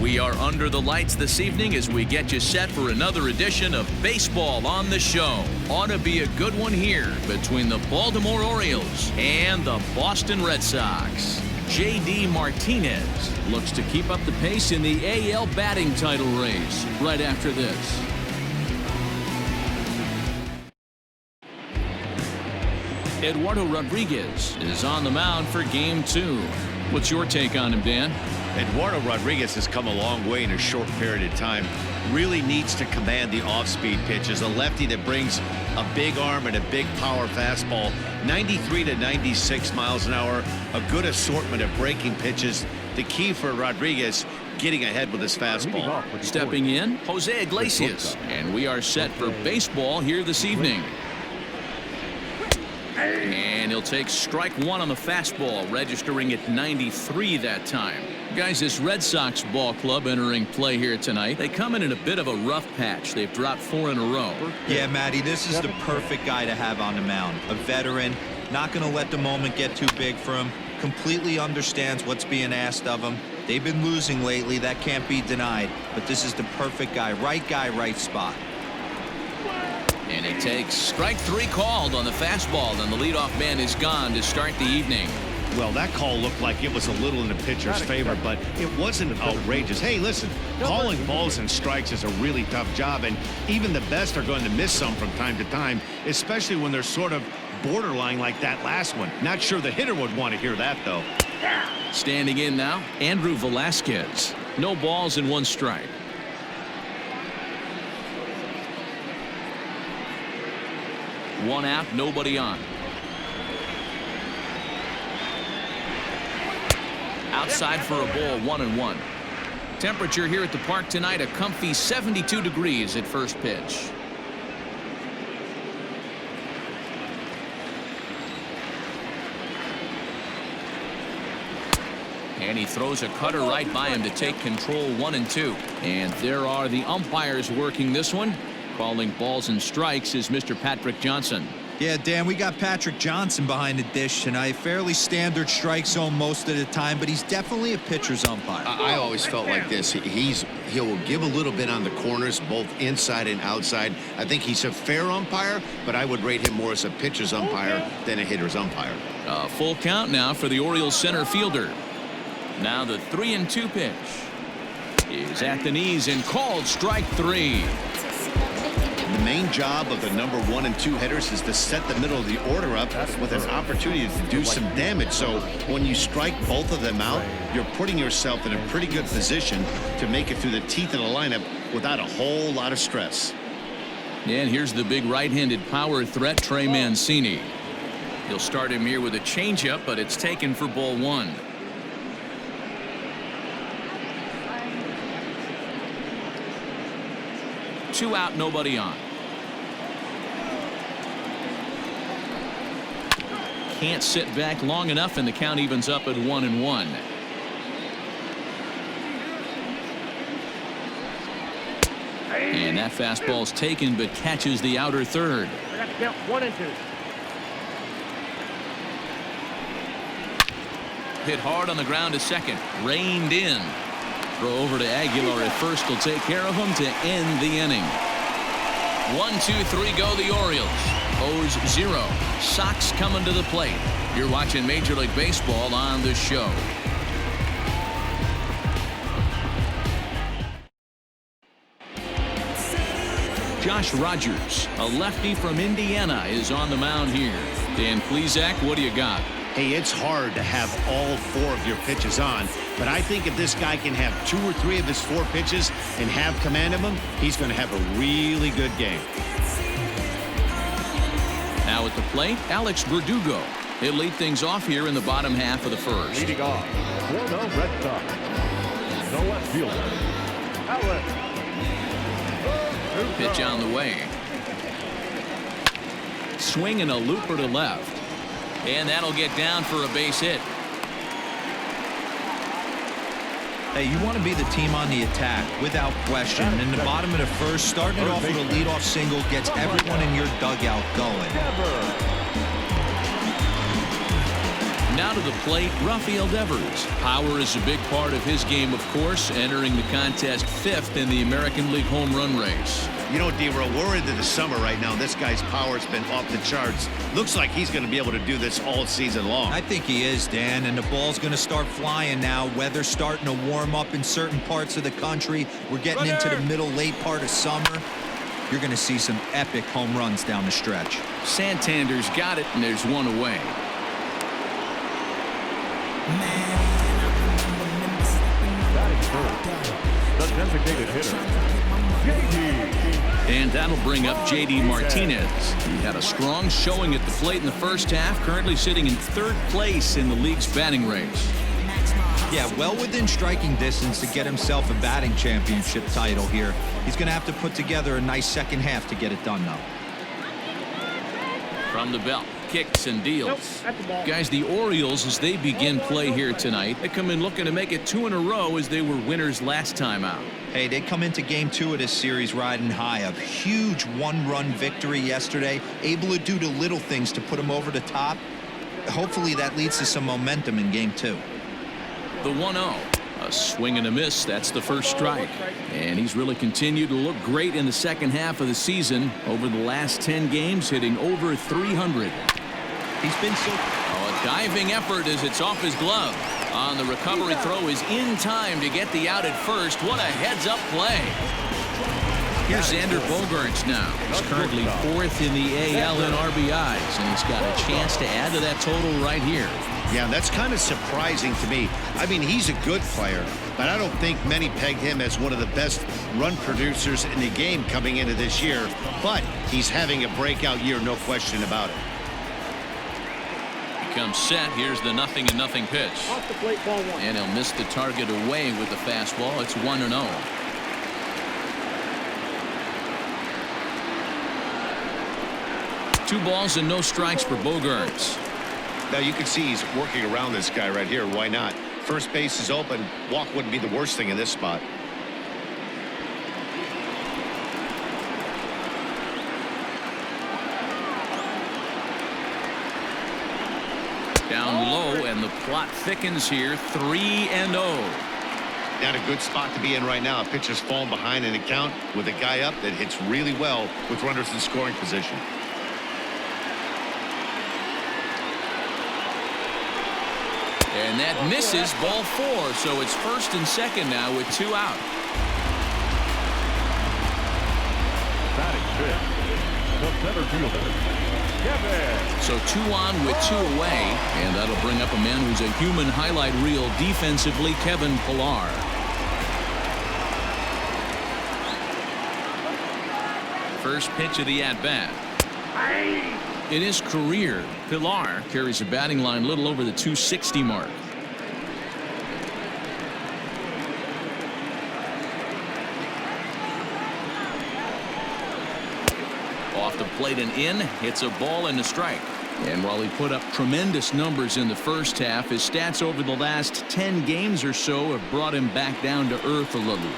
We are under the lights this evening as we get you set for another edition of Baseball on the Show. Ought to be a good one here between the Baltimore Orioles and the Boston Red Sox. J.D. Martinez looks to keep up the pace in the AL batting title race right after this. Eduardo Rodriguez is on the mound for Game 2. What's your take on him, Dan? Eduardo Rodriguez has come a long way in a short period of time. Really needs to command the off-speed pitches. A lefty that brings a big arm and a big power fastball. 93 to 96 miles an hour. A good assortment of breaking pitches. The key for Rodriguez, getting ahead with his fastball. Stepping in, Jose Iglesias. And we are set for baseball here this evening. And he'll take strike one on the fastball, registering at 93 that time. Guys, this Red Sox ball club entering play here tonight. They come in a bit of a rough patch. They've dropped 4 in a row. Yeah, Matty, this is the perfect guy to have on the mound. A veteran, not going to let the moment get too big for him. Completely understands what's being asked of him. They've been losing lately. That can't be denied. But this is the perfect guy, right spot. And he takes strike 3 called on the fastball. And the leadoff man is gone to start the evening. Well, that call looked like it was a little in the pitcher's favor, but it wasn't outrageous. Hey, listen, calling balls and strikes is a really tough job, and even the best are going to miss some from time to time, especially when they're sort of borderline like that last one. Not sure the hitter would want to hear that, though. Standing in now, Andrew Velasquez. No balls and 1 strike. One out, nobody on. Outside for a ball, 1-1. Temperature here at the park tonight, a comfy 72 degrees at first pitch. And he throws a cutter right by him to take control, 1-2. And there are the umpires working this one. Calling balls and strikes is Mr. Patrick Johnson. Yeah, Dan, we got Patrick Johnson behind the dish tonight. Fairly standard strike zone most of the time, but he's definitely a pitcher's umpire. I always felt like this. He'll give a little bit on the corners, both inside and outside. I think he's a fair umpire, but I would rate him more as a pitcher's umpire than a hitter's umpire. A full count now for the Orioles center fielder. Now the 3-2 pitch is at the knees and called strike 3. The main job of the number 1 and 2 hitters is to set the middle of the order up with an opportunity to do some damage. So when you strike both of them out, you're putting yourself in a pretty good position to make it through the teeth of the lineup without a whole lot of stress. And here's the big right-handed power threat, Trey Mancini. He'll start him here with a changeup, but it's taken for ball 1. Two out, nobody on. Can't sit back long enough, and the count evens up at 1-1. And that fastball's taken, but catches the outer third. I got to count 1-2. Hit hard on the ground to second. Reined in. Throw over to Aguilar at first will take care of him to end the inning. 1-2-3 go the Orioles. O's 0. Sox coming to the plate. You're watching Major League Baseball on the Show. Josh Rogers, a lefty from Indiana, is on the mound here. Dan Plesac, what do you got? Hey, it's hard to have all 4 of your pitches on, but I think if this guy can have 2 or 3 of his 4 pitches and have command of them, he's going to have a really good game. Now at the plate, Alex Verdugo. He'll lead things off here in the bottom half of the first. Leading off for the Red Sox, the left fielder, Alex. Pitch on the way. Swing and a looper to left. And that'll get down for a base hit. Hey, you want to be the team on the attack, without question. In the bottom of the first, starting it off with a leadoff single gets everyone in your dugout going. Now to the plate, Rafael Devers. Power is a big part of his game, of course, entering the contest 5th in the American League home run race. You know, D-Row, we're into the summer right now. This guy's power's been off the charts. Looks like he's going to be able to do this all season long. I think he is, Dan, and the ball's going to start flying now. Weather's starting to warm up in certain parts of the country. We're getting into the middle, late part of summer. You're going to see some epic home runs down the stretch. Santander's got it, and there's one away. Batting first, the designated hitter, J.D. And that'll bring up J.D. Martinez. He had a strong showing at the plate in the first half, currently sitting in 3rd place in the league's batting race. Yeah, well within striking distance to get himself a batting championship title here. He's going to have to put together a nice second half to get it done, though. From the belt, kicks and deals. Guys, the Orioles, as they begin play here tonight, they come in looking to make it 2 in a row as they were winners last time out. Hey, they come into game 2 of this series riding high. A huge 1-run victory yesterday, able to do the little things to put them over the top. Hopefully that leads to some momentum in game 2. The 1-0. A swing and a miss. That's the first strike. And he's really continued to look great in the second half of the season. Over the last 10 games, hitting over 300. He's been so... A diving effort as it's off his glove. On the recovery throw is in time to get the out at first. What a heads-up play. Here's Xander Bogaerts now. He's currently 4th in the AL in RBIs, and he's got a chance to add to that total right here. Yeah, that's kind of surprising to me. I mean, he's a good player, but I don't think many pegged him as one of the best run producers in the game coming into this year. But he's having a breakout year, no question about it. He comes set. Here's the 0-0 pitch. Off the plate, ball 1. And he'll miss the target away with the fastball. It's 1-0. Two balls and no strikes for Bogaerts. Now you can see he's working around this guy right here. Why not? First base is open. Walk wouldn't be the worst thing in this spot. Down low, and the plot thickens here. 3-0. Not a good spot to be in right now. A pitcher's falling behind in the count with a guy up that hits really well with runners in scoring position. And that misses, ball 4. So it's 1st and 2nd now with 2 out. Batting 5th, the center fielder, Kevin. So 2 on with 2 away. And that'll bring up a man who's a human highlight reel defensively, Kevin Pillar. First pitch of the at-bat. In his career, Pillar carries a batting line a little over the 260 mark. Off the plate and in, hits a ball and a strike. And while he put up tremendous numbers in the first half, his stats over the last 10 games or so have brought him back down to earth a little.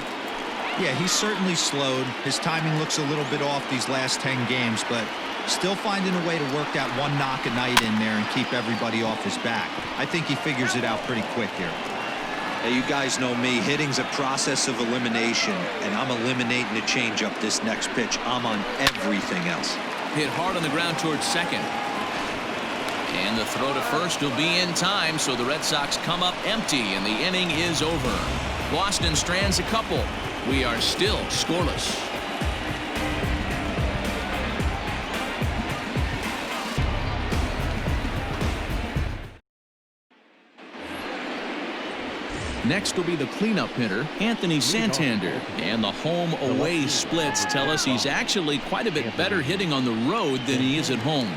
Yeah, he's certainly slowed. His timing looks a little bit off these last 10 games, but still finding a way to work that 1 knock a night in there and keep everybody off his back. I think he figures it out pretty quick here. Hey, you guys know me. Hitting's a process of elimination, and I'm eliminating the changeup this next pitch. I'm on everything else. Hit hard on the ground towards second. And the throw to first will be in time, so the Red Sox come up empty, and the inning is over. Boston strands a couple. We are still scoreless. Next will be the cleanup hitter, Anthony Santander. And the home-away splits tell us he's actually quite a bit better hitting on the road than he is at home.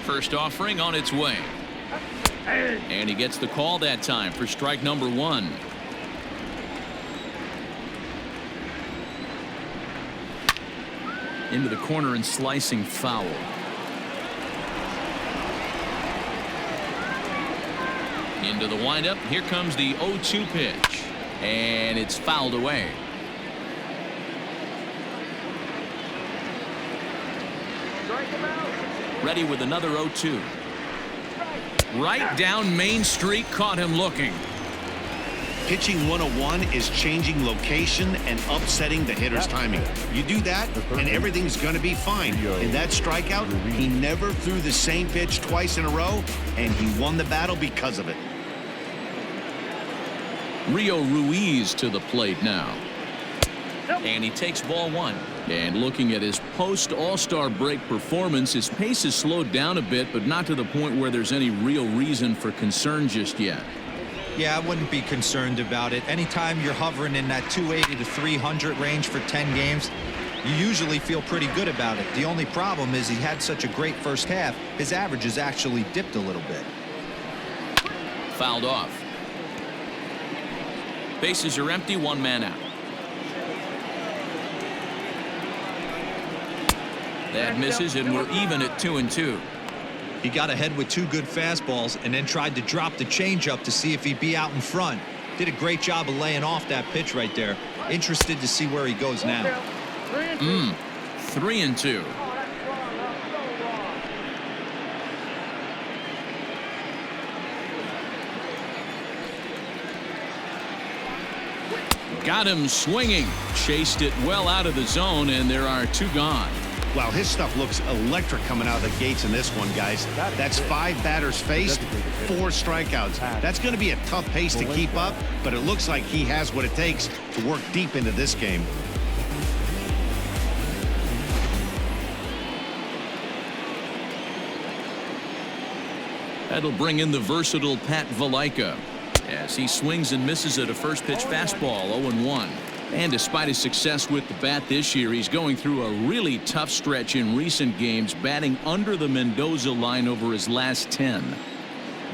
First offering on its way. And he gets the call that time for strike number 1. Into the corner and slicing foul. Into the windup. Here comes the 0-2 pitch. And it's fouled away. Ready with another 0-2. Right down Main Street, caught him looking. Pitching 101 is changing location and upsetting the hitter's timing. You do that, and everything's going to be fine. In that strikeout, he never threw the same pitch twice in a row, and he won the battle because of it. Rio Ruiz to the plate now. And he takes ball one. And looking at his post-All-Star break performance, his pace has slowed down a bit, but not to the point where there's any real reason for concern just yet. Yeah, I wouldn't be concerned about it. Anytime you're hovering in that 280 to 300 range for 10 games, you usually feel pretty good about it. The only problem is he had such a great first half, his average has actually dipped a little bit. Fouled off. Bases are empty, one man out. That misses, and we're even at 2-2. He got ahead with two good fastballs and then tried to drop the changeup to see if he'd be out in front. Did a great job of laying off that pitch right there. Interested to see where he goes now. 3-2. Got him swinging. Chased it well out of the zone, and there are two gone. Wow, his stuff looks electric coming out of the gates in this one, guys. That's 5 batters faced, 4 strikeouts. That's going to be a tough pace to keep up, but it looks like he has what it takes to work deep into this game. That'll bring in the versatile Pat Valaika as he swings and misses at a first pitch fastball. 0-1. And despite his success with the bat this year, he's going through a really tough stretch in recent games, batting under the Mendoza line over his last 10.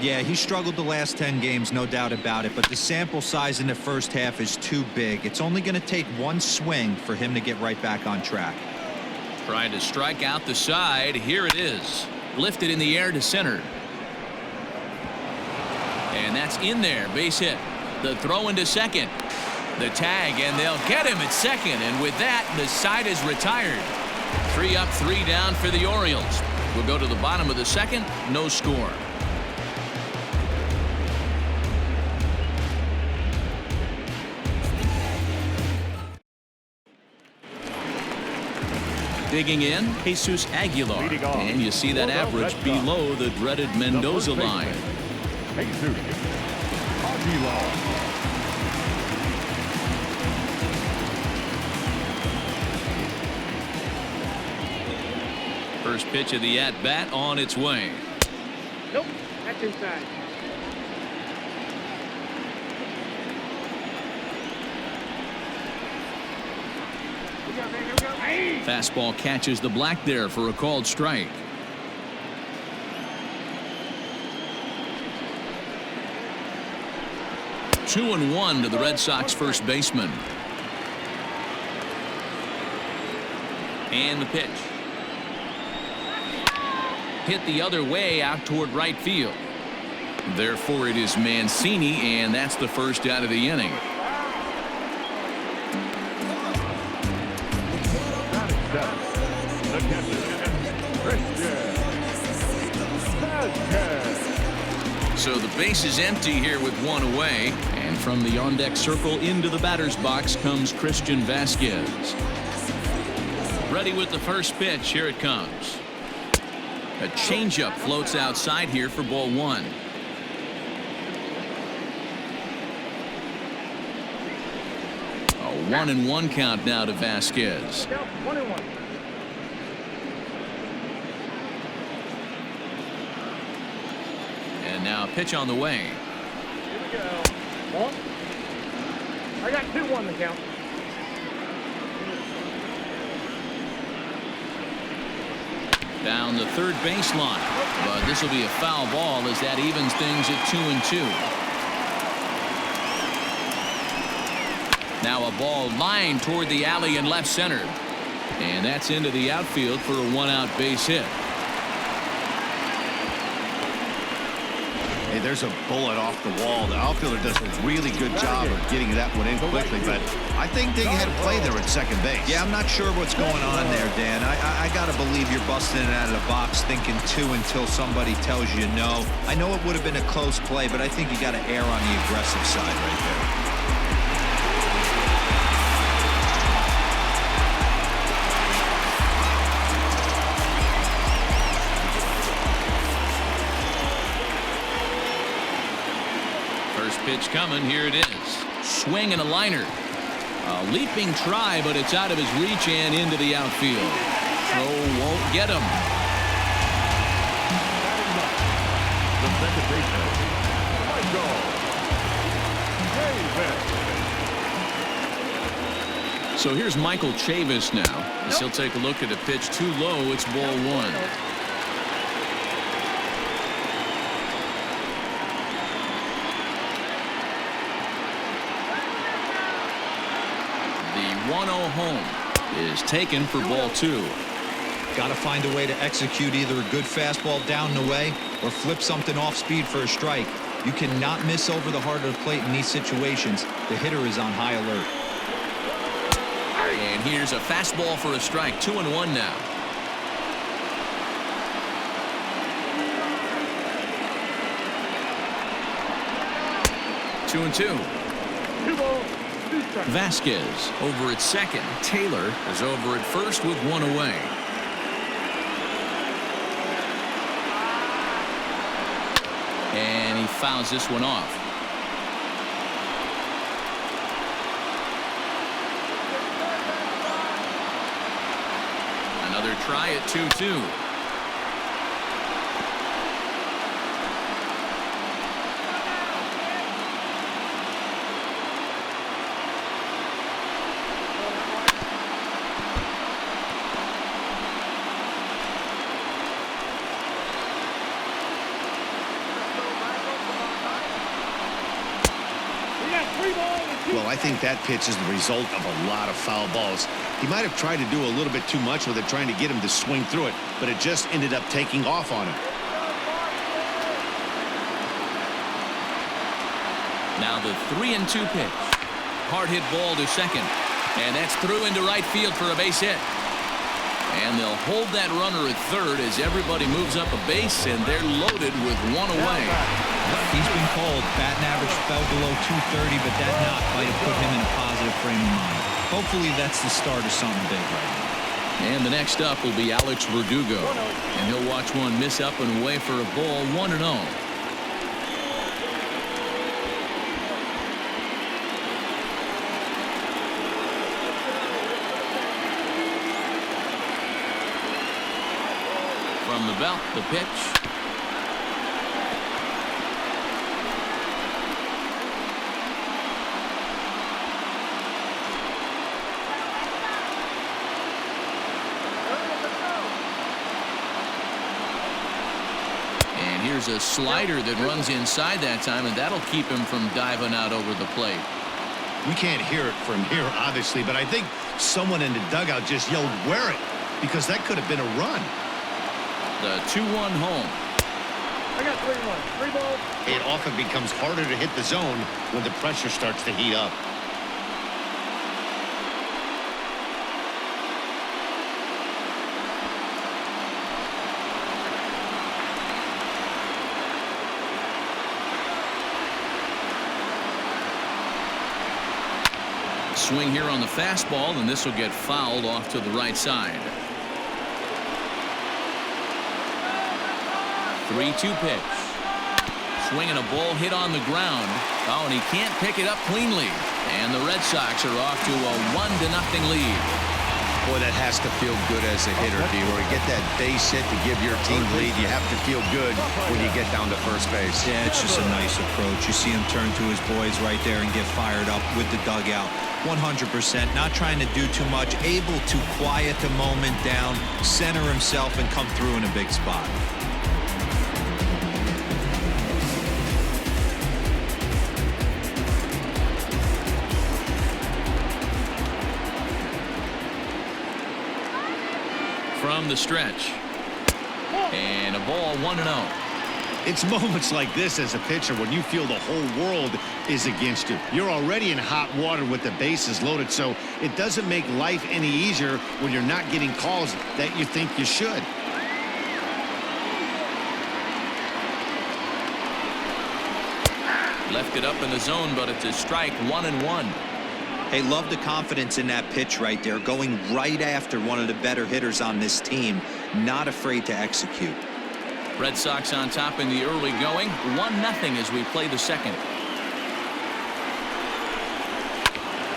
Yeah, he struggled the last 10 games, no doubt about it, but the sample size in the first half is too big. It's only going to take one swing for him to get right back on track. Trying to strike out the side. Here it is. Lifted in the air to center. And that's in there. Base hit. The throw into second. The tag, and they'll get him at second, and with that, the side is retired. 3 up, 3 down for the Orioles. We'll go to the bottom of the second. No score. Digging in, Jesus Aguilar, and you see that average below the dreaded Mendoza line. Jesus Aguilar. First pitch of the at-bat on its way. Nope, that's inside. Fastball catches the black there for a called strike. Two and one to the Red Sox first baseman. And the pitch. Hit the other way out toward right field. Therefore, it is Mancini, and that's the first out of the inning. So the base is empty here with one away, and from the on-deck circle into the batter's box comes Christian Vasquez. Ready with the first pitch. Here it comes. A changeup floats outside here for ball one. A 1-1 count now to Vasquez. 1-1. And now a pitch on the way. Here we go. Ball. I got 2-1 the count. Down the third baseline, but this will be a foul ball as that evens things at 2-2. Now a ball lined toward the alley in left center, and that's into the outfield for a one-out base hit. Hey, there's a bullet off the wall. The outfielder does a really good job of getting that one in quickly, but I think they had a play there at second base. Yeah, I'm not sure what's going on there, Dan. I I got to believe you're busting it out of the box thinking 2 until somebody tells you no. I know it would have been a close play, but I think you got to err on the aggressive side right there. First pitch coming. Here it is. Swing and a liner. A leaping try, but it's out of his reach and into the outfield. Throw won't get him. The second baseman, Michael Davis. So here's Michael Chavis now. As he'll take a look at a pitch too low. It's ball 1. The 1-0 home is taken for ball 2. Got to find a way to execute either a good fastball down the way or flip something off speed for a strike. You cannot miss over the heart of the plate in these situations. The hitter is on high alert. And here's a fastball for a strike. 2-1 now. Two and two. 2 balls, 2 strikes. Vasquez over at second. Taylor is over at first with 1 away. And he fouls this one off. Another try at 2-2. Well, I think that pitch is the result of a lot of foul balls. He might have tried to do a little bit too much with it, trying to get him to swing through it, but it just ended up taking off on him. Now the 3-2 pitch. Hard hit ball to second. And that's through into right field for a base hit. And they'll hold that runner at third as everybody moves up a base, and they're loaded with 1 away. He's been called. Batting average fell below 230, but that knock might have put him in a positive frame of mind. Hopefully that's the start of something big right now. And the next up will be Alex Verdugo. And he'll watch one miss up and away for a ball. 1-0. From the belt, the pitch. And here's a slider that runs inside that time, and that'll keep him from diving out over the plate. We can't hear it from here, obviously, but I think someone in the dugout just yelled, "Wear it," because that could have been a run. The 2-1 home. I got 3 runs. 3 balls. It often becomes harder to hit the zone when the pressure starts to heat up. Swing here on the fastball, and this will get fouled off to the right side. 3-2 pitch. Swinging a ball hit on the ground. Oh, and he can't pick it up cleanly. And the Red Sox are off to a 1-0 lead. Boy, that has to feel good as a hitter, D-Roy. Get that base hit to give your team lead. You have to feel good when you get down to first base. Yeah, it's just a nice approach. You see him turn to his boys right there and get fired up with the dugout. 100%, not trying to do too much, able to quiet the moment down, center himself, and come through in a big spot. From the stretch. And a ball. 1-0. It's moments like this as a pitcher when you feel the whole world is against you. You're already in hot water with the bases loaded, so it doesn't make life any easier when you're not getting calls that you think you should. Left it up in the zone, but it's a strike, 1-1. Hey, love the confidence in that pitch right there, going right after one of the better hitters on this team, not afraid to execute. Red Sox on top in the early going, 1-0 as we play the second.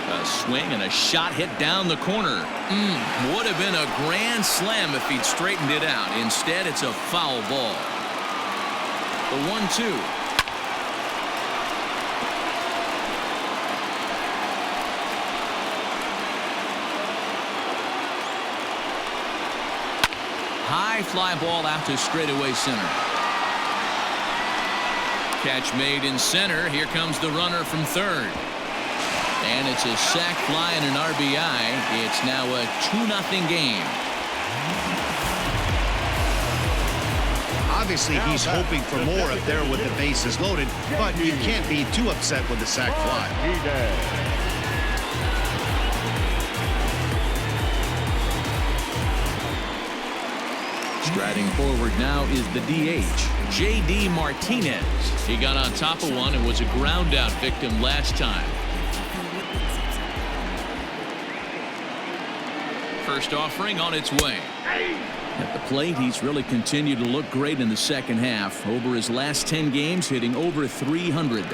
A swing and a shot hit down the corner. Would have been a grand slam if he'd straightened it out. Instead, it's a foul ball. The 1-2. High fly ball out to straightaway center. Catch made in center. Here comes the runner from third. And it's a sac fly and an RBI. It's now a 2-0 game. Obviously, he's hoping for more up there with the bases loaded, but you can't be too upset with the sac fly. Striding forward now is the DH, J.D. Martinez. He got on top of one and was a ground out victim last time. First offering on its way. At the plate, he's really continued to look great in the second half. Over his last 10 games, hitting over 300.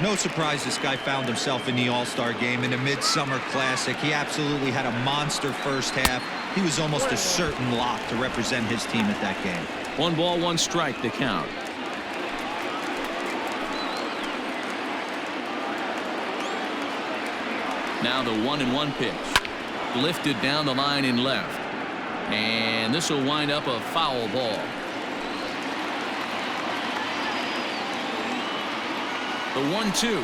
No surprise this guy found himself in the All-Star game in a Midsummer Classic. He absolutely had a monster first half. He was almost a certain lock to represent his team at that game. 1 ball, 1 strike to count. Now the 1-1 pitch. Lifted down the line in left. And this will wind up a foul ball. The 1-2.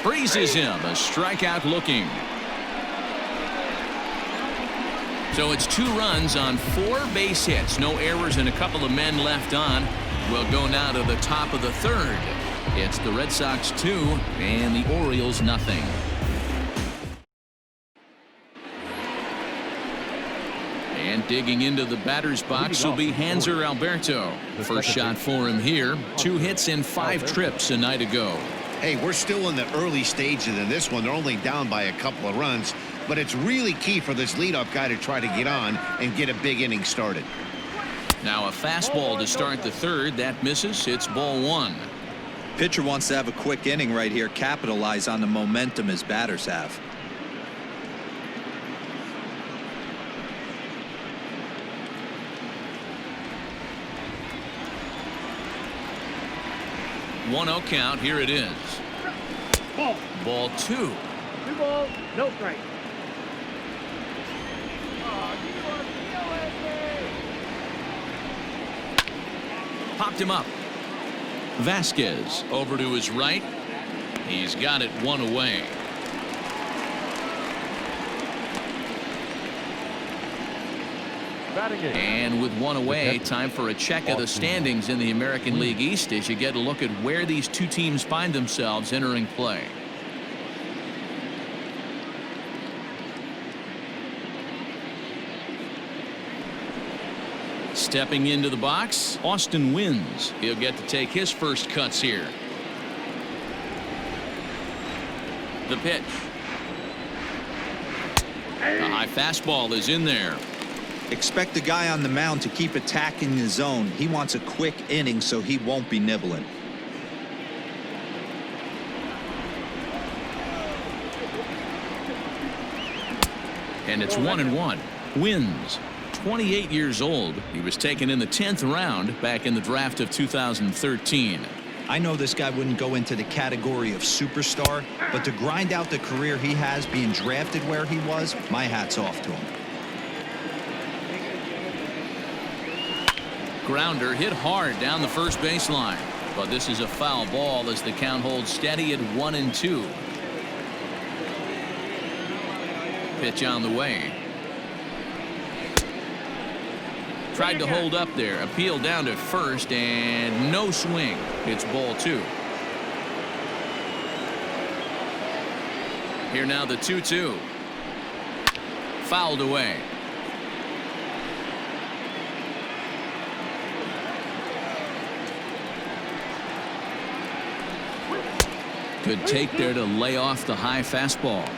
Freezes him. A strikeout looking. So it's 2 runs on 4 base hits. No errors and a couple of men left on. We'll go now to the top of the third. It's the Red Sox 2 and the Orioles nothing. And digging into the batter's box will be Hanser Alberto. First shot for him here. 2 hits in 5 trips a night ago. Hey, we're still in the early stages of this one. They're only down by a couple of runs, but it's really key for this leadoff guy to try to get on and get a big inning started. Now a fastball to start the third. That misses. It's ball 1. Pitcher wants to have a quick inning right here, capitalize on the momentum his batters have. One 1-0 count. Here it is. Ball 2. 2 balls, no strike. Popped him up. Vasquez over to his right. He's got it 1 away. And with 1 away, time for a check of the standings in the American League East as you get a look at where these 2 teams find themselves entering play. Stepping into the box, Austin Wynns. He'll get to take his first cuts here. The pitch. The high fastball is in there. Expect the guy on the mound to keep attacking the zone. He wants a quick inning so he won't be nibbling. And it's 1-1. Wins. 28 years old. He was taken in the 10th round back in the draft of 2013. I know this guy wouldn't go into the category of superstar, but to grind out the career he has being drafted where he was, my hat's off to him. Grounder hit hard down the first baseline, but this is a foul ball as the count holds steady at 1-2. Pitch on the way. Tried to hold up there. Appeal down to first, and no swing. It's ball 2. Here now the 2-2. Fouled away. Good take there to lay off the high fastball.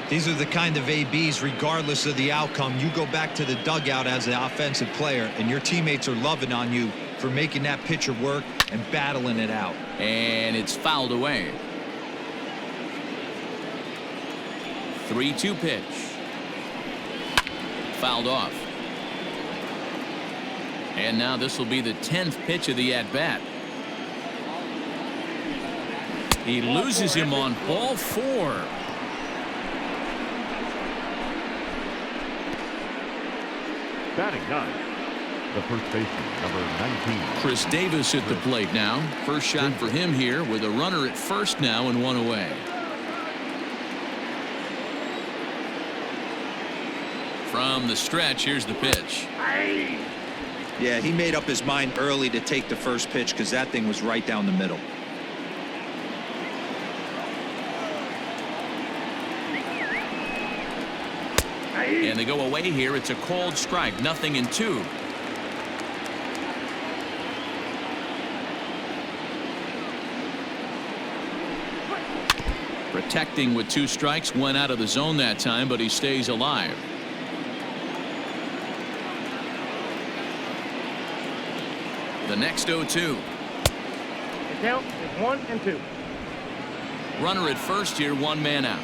These are the kind of ABs, regardless of the outcome. You go back to the dugout as an offensive player, and your teammates are loving on you for making that pitcher work and battling it out. And it's fouled away. 3-2 pitch. Fouled off. And now this will be the 10th pitch of the at-bat. He loses him on ball 4. Batting 9, the first baseman, number 19. Chris Davis at the plate now. First shot for him here with a runner at first now and 1 away. From the stretch, here's the pitch. Yeah, he made up his mind early to take the first pitch because that thing was right down the middle. And they go away here. It's a called strike. 0-2. Protecting with 2 strikes. Went out of the zone that time, but he stays alive. The next 0-2. The count is 1 and 2. Runner at first here, 1 man out.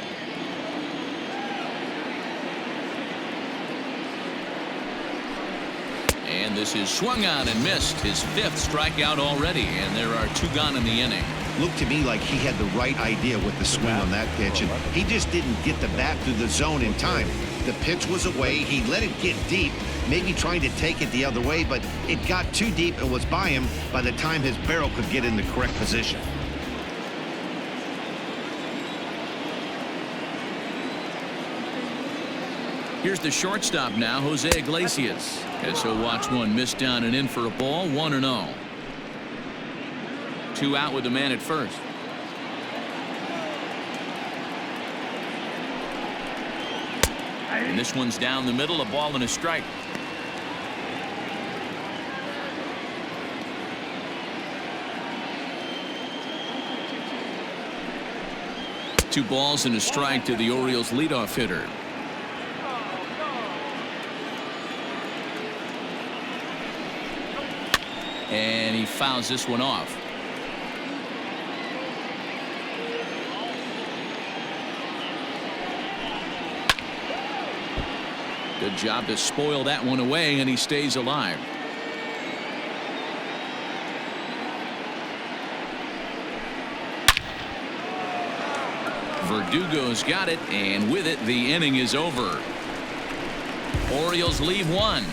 And this is swung on and missed. His 5th strikeout already, and there are 2 gone in the inning. Looked to me like he had the right idea with the swing on that pitch, and he just didn't get the bat through the zone in time. The pitch was away. He let it get deep, maybe trying to take it the other way, but it got too deep and was by him by the time his barrel could get in the correct position. Here's the shortstop now, Jose Iglesias, as he'll watch one miss down and in for a ball. 1-0. 2 out with the man at first. And this one's down the middle, a ball and a strike. Two balls and a strike to the Orioles leadoff hitter. And he fouls this one off. Good job to spoil that one away, and he stays alive. Verdugo's got it, and with it, the inning is over. Orioles leave 1.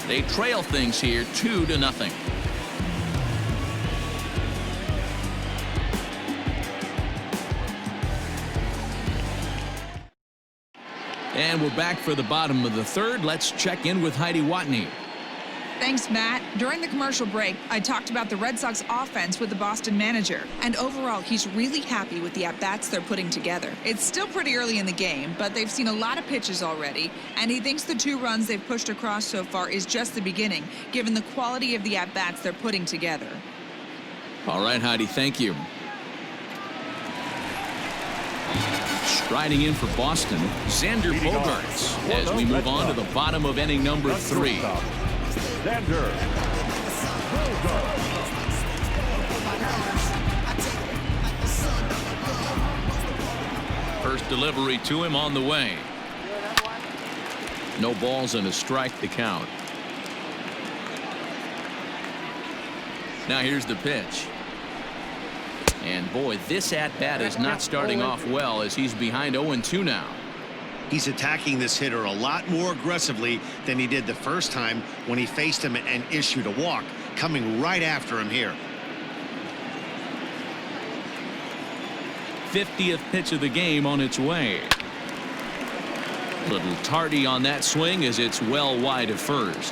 They trail things here 2-0. And we're back for the bottom of the 3rd. Let's check in with Heidi Watney. Thanks, Matt. During the commercial break, I talked about the Red Sox offense with the Boston manager. And overall, he's really happy with the at-bats they're putting together. It's still pretty early in the game, but they've seen a lot of pitches already. And he thinks the 2 runs they've pushed across so far is just the beginning, given the quality of the at-bats they're putting together. All right, Heidi, thank you. Striding in for Boston, Xander Bogaerts, as we move on to the bottom of inning number 3. Xander Bogaerts. First delivery to him on the way. No balls and a strike to count. Now here's the pitch. And boy, this at-bat is not starting off well as he's behind 0-2 now. He's attacking this hitter a lot more aggressively than he did the first time when he faced him and issued a walk, coming right after him here. 50th pitch of the game on its way. Little tardy on that swing as it's well wide of first.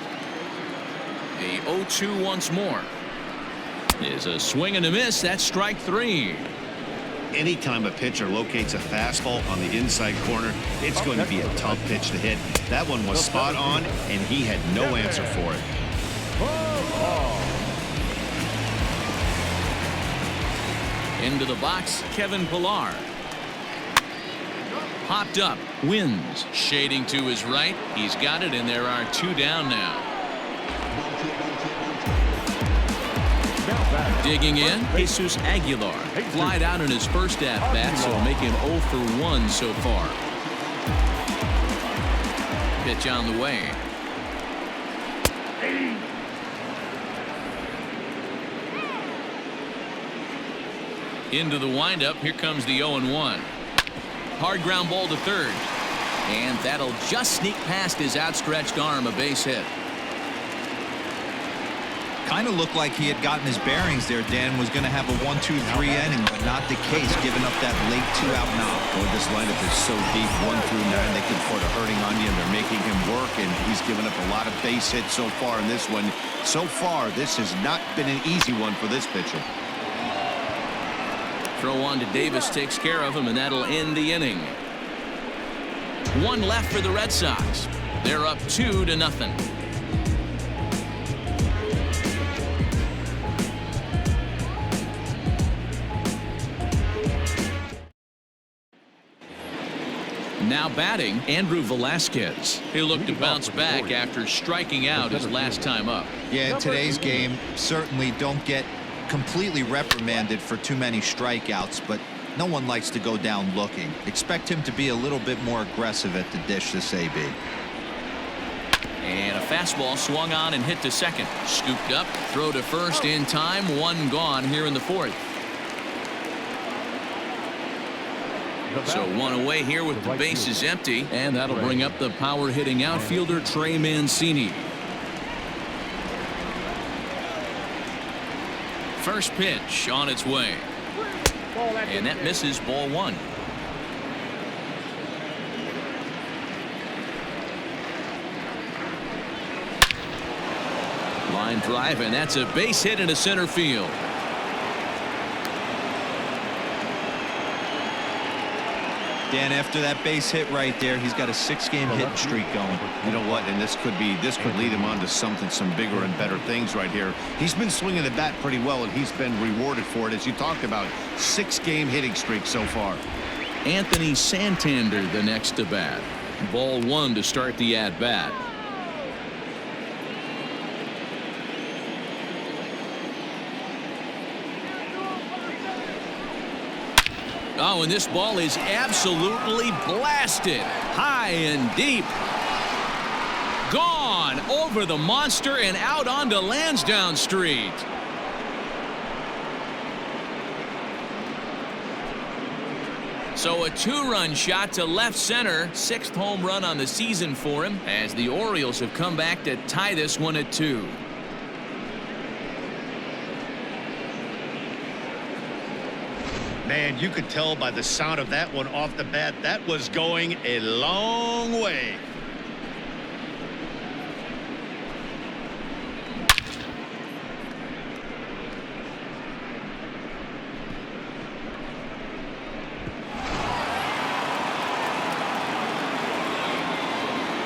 The 0-2 once more. Is a swing and a miss. That's strike 3. Anytime a pitcher locates a fastball on the inside corner, it's going to be a tough pitch to hit. That one was spot on, and he had no answer for it. Into the box, Kevin Pillar. Popped up, wins. Shading to his right. He's got it, and there are 2 down now. Digging in, Jesus Aguilar. Flied out in his first at-bat, so making 0 for 1 so far. Pitch on the way. Into the windup. Here comes the 0-1. Hard ground ball to third. And that'll just sneak past his outstretched arm, a base hit. Kind of looked like he had gotten his bearings there. Dan was going to have a 1-2-3 inning, but not the case, giving up that late 2-out knock. Boy, this lineup is so deep, 1 through 9, they can afford a hurting on you, and they're making him work, and he's given up a lot of base hits so far in this one. So far, this has not been an easy one for this pitcher. Throw on to Davis takes care of him, and that'll end the inning. 1 left for the Red Sox. They're up 2-0. Now batting, Andrew Velasquez. He'll look to bounce back after striking out his last time up. Yeah, in today's game, certainly don't get completely reprimanded for too many strikeouts, but no one likes to go down looking. Expect him to be a little bit more aggressive at the dish this AB. And a fastball swung on and hit to second. Scooped up, throw to first in time. 1 gone here in the 4th. So 1 away here with the bases empty, and that'll bring up the power hitting outfielder Trey Mancini. First pitch on its way, and that misses, ball 1. Line drive, and that's a base hit into center field. Dan, after that base hit right there, he's got a 6-game hitting streak going. You know what? And this could lead him on to some bigger and better things right here. He's been swinging the bat pretty well, and he's been rewarded for it, as you talked about. 6-game hitting streak so far. Anthony Santander the next to bat. Ball 1 to start the at bat. Oh, and this ball is absolutely blasted. High and deep. Gone over the monster and out onto Lansdowne Street. So a 2-run shot to left center. 6th home run on the season for him, as the Orioles have come back to tie this one at 2. Man, you could tell by the sound of that one off the bat, that was going a long way.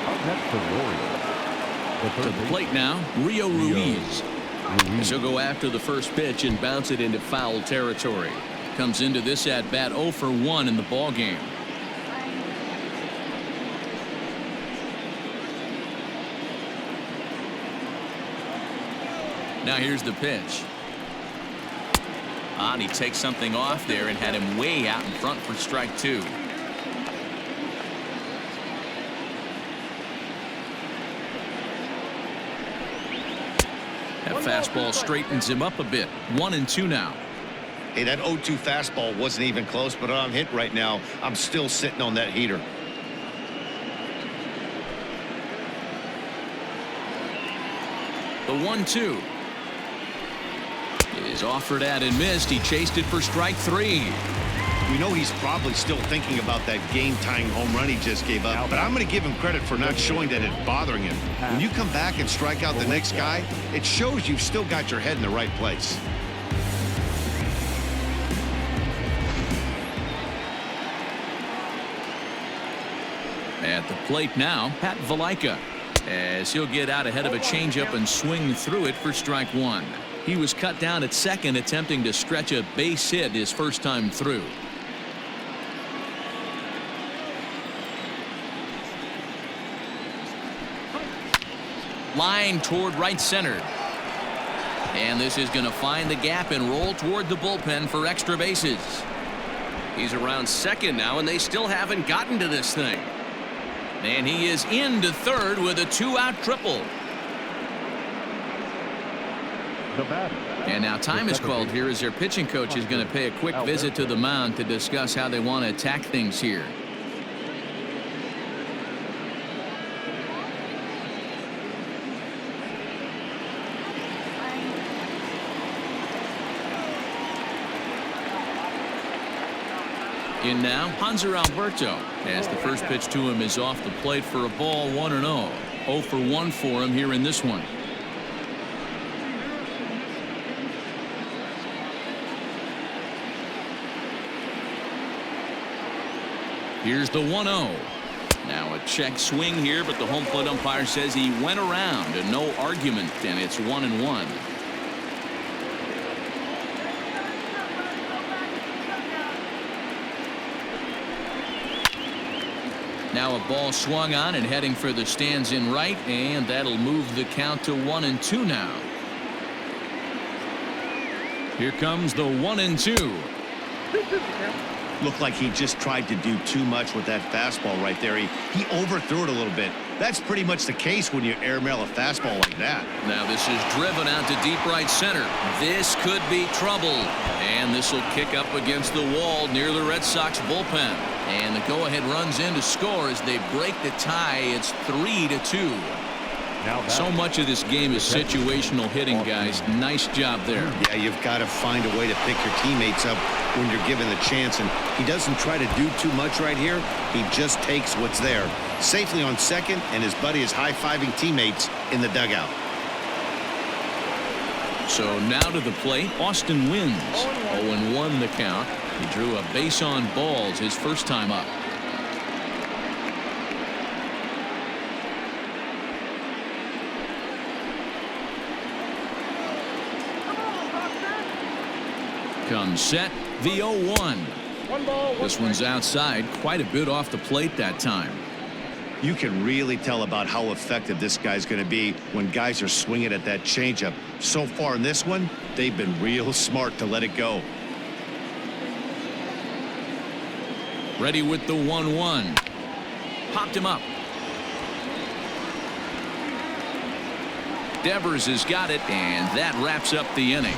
Up next for the Orioles. To the plate now, Rio Ruiz. He'll go after the first pitch and bounce it into foul territory. Comes into this at bat 0 for 1 in the ball game. Now here's the pitch. And he takes something off there and had him way out in front for strike 2. That fastball straightens him up a bit. 1-2 now. Hey, that 0-2 fastball wasn't even close, but I'm hit right now. I'm still sitting on that heater. The 1-2 is offered at and missed. He chased it for strike 3. We know he's probably still thinking about that game-tying home run he just gave up, but I'm going to give him credit for not showing that it's bothering him. When you come back and strike out the next guy, it shows you've still got your head in the right place. At the plate now, Pat Valaika, as he'll get out ahead of a changeup and swing through it for strike one. He was cut down at second, attempting to stretch a base hit his first time through. Line toward right center. And this is going to find the gap and roll toward the bullpen for extra bases. He's around second now, and they still haven't gotten to this thing. And he is into third with a 2-out triple. And now time is called here as their pitching coach is going to pay a quick visit to the mound to discuss how they want to attack things here. In now, Hanser Alberto, as the first pitch to him is off the plate for a ball, 1-0. 0 for 1 for him here in this one. Here's the 1-0. Now a check swing here, but the home plate umpire says he went around and no argument, and it's 1-1. Now a ball swung on and heading for the stands in right, and that'll move the count to 1-2 now. Here comes the 1-2. Looked like he just tried to do too much with that fastball right there. He overthrew it a little bit. That's pretty much the case when you airmail a fastball like that. Now this is driven out to deep right center. This could be trouble. And this will kick up against the wall near the Red Sox bullpen. And the go-ahead runs in to score as they break the tie. It's 3-2. So much of this game is situational hitting, guys. Nice job there. Yeah, you've got to find a way to pick your teammates up when you're given the chance. And he doesn't try to do too much right here. He just takes what's there. Safely on second, and his buddy is high-fiving teammates in the dugout. So now to the plate, Austin wins. 0-1 the count. He drew a base on balls his first time up. Comes set, the 0-1. This one's outside, quite a bit off the plate that time. You can really tell about how effective this guy's going to be when guys are swinging at that changeup. So far in this one, they've been real smart to let it go. Ready with the 1-1. Popped him up. Devers has got it, and that wraps up the inning.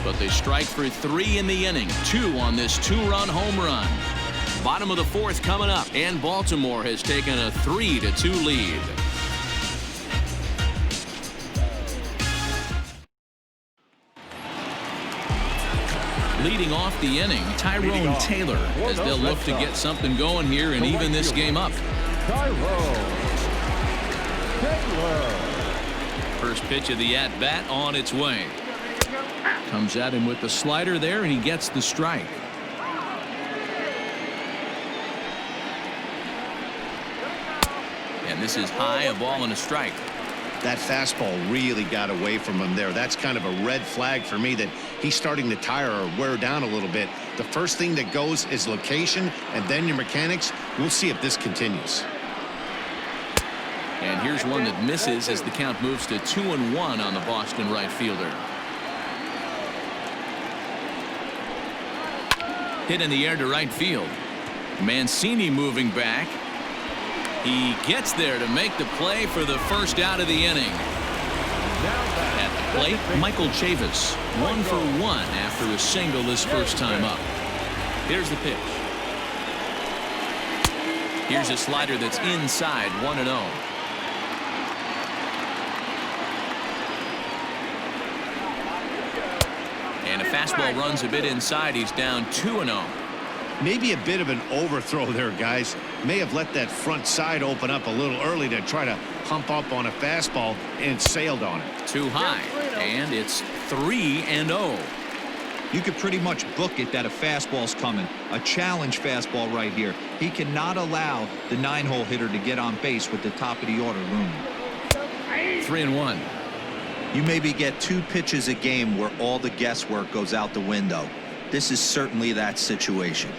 But they strike for 3 in the inning, 2 on this 2-run home run. Bottom of the 4th coming up, and Baltimore has taken a 3-2 lead. Leading off the inning, Tyrone Taylor, as they'll look to get something going here and even this game up. First pitch of the at-bat on its way. Comes at him with the slider there, and he gets the strike. And this is high, a ball and a strike. That fastball really got away from him there. That's kind of a red flag for me that he's starting to tire or wear down a little bit. The first thing that goes is location, and then your mechanics. We'll see if this continues. And here's one that misses as the count moves to 2-1 on the Boston right fielder. Hit in the air to right field. Mancini moving back. He gets there to make the play for the first out of the inning. At the plate, Michael Chavis, 1 for 1 after a single his first time up. Here's the pitch. Here's a slider that's inside, 1-0. And a fastball runs a bit inside. He's down 2-0. Maybe a bit of an overthrow there, guys. May have let that front side open up a little early to try to pump up on a fastball and sailed on it. Too high, and it's 3-0. You could pretty much book it that a fastball's coming. A challenge fastball right here. He cannot allow the 9-hole hitter to get on base with the top of the order looming. 3-1. You maybe get 2 pitches a game where all the guesswork goes out the window. This is certainly that situation.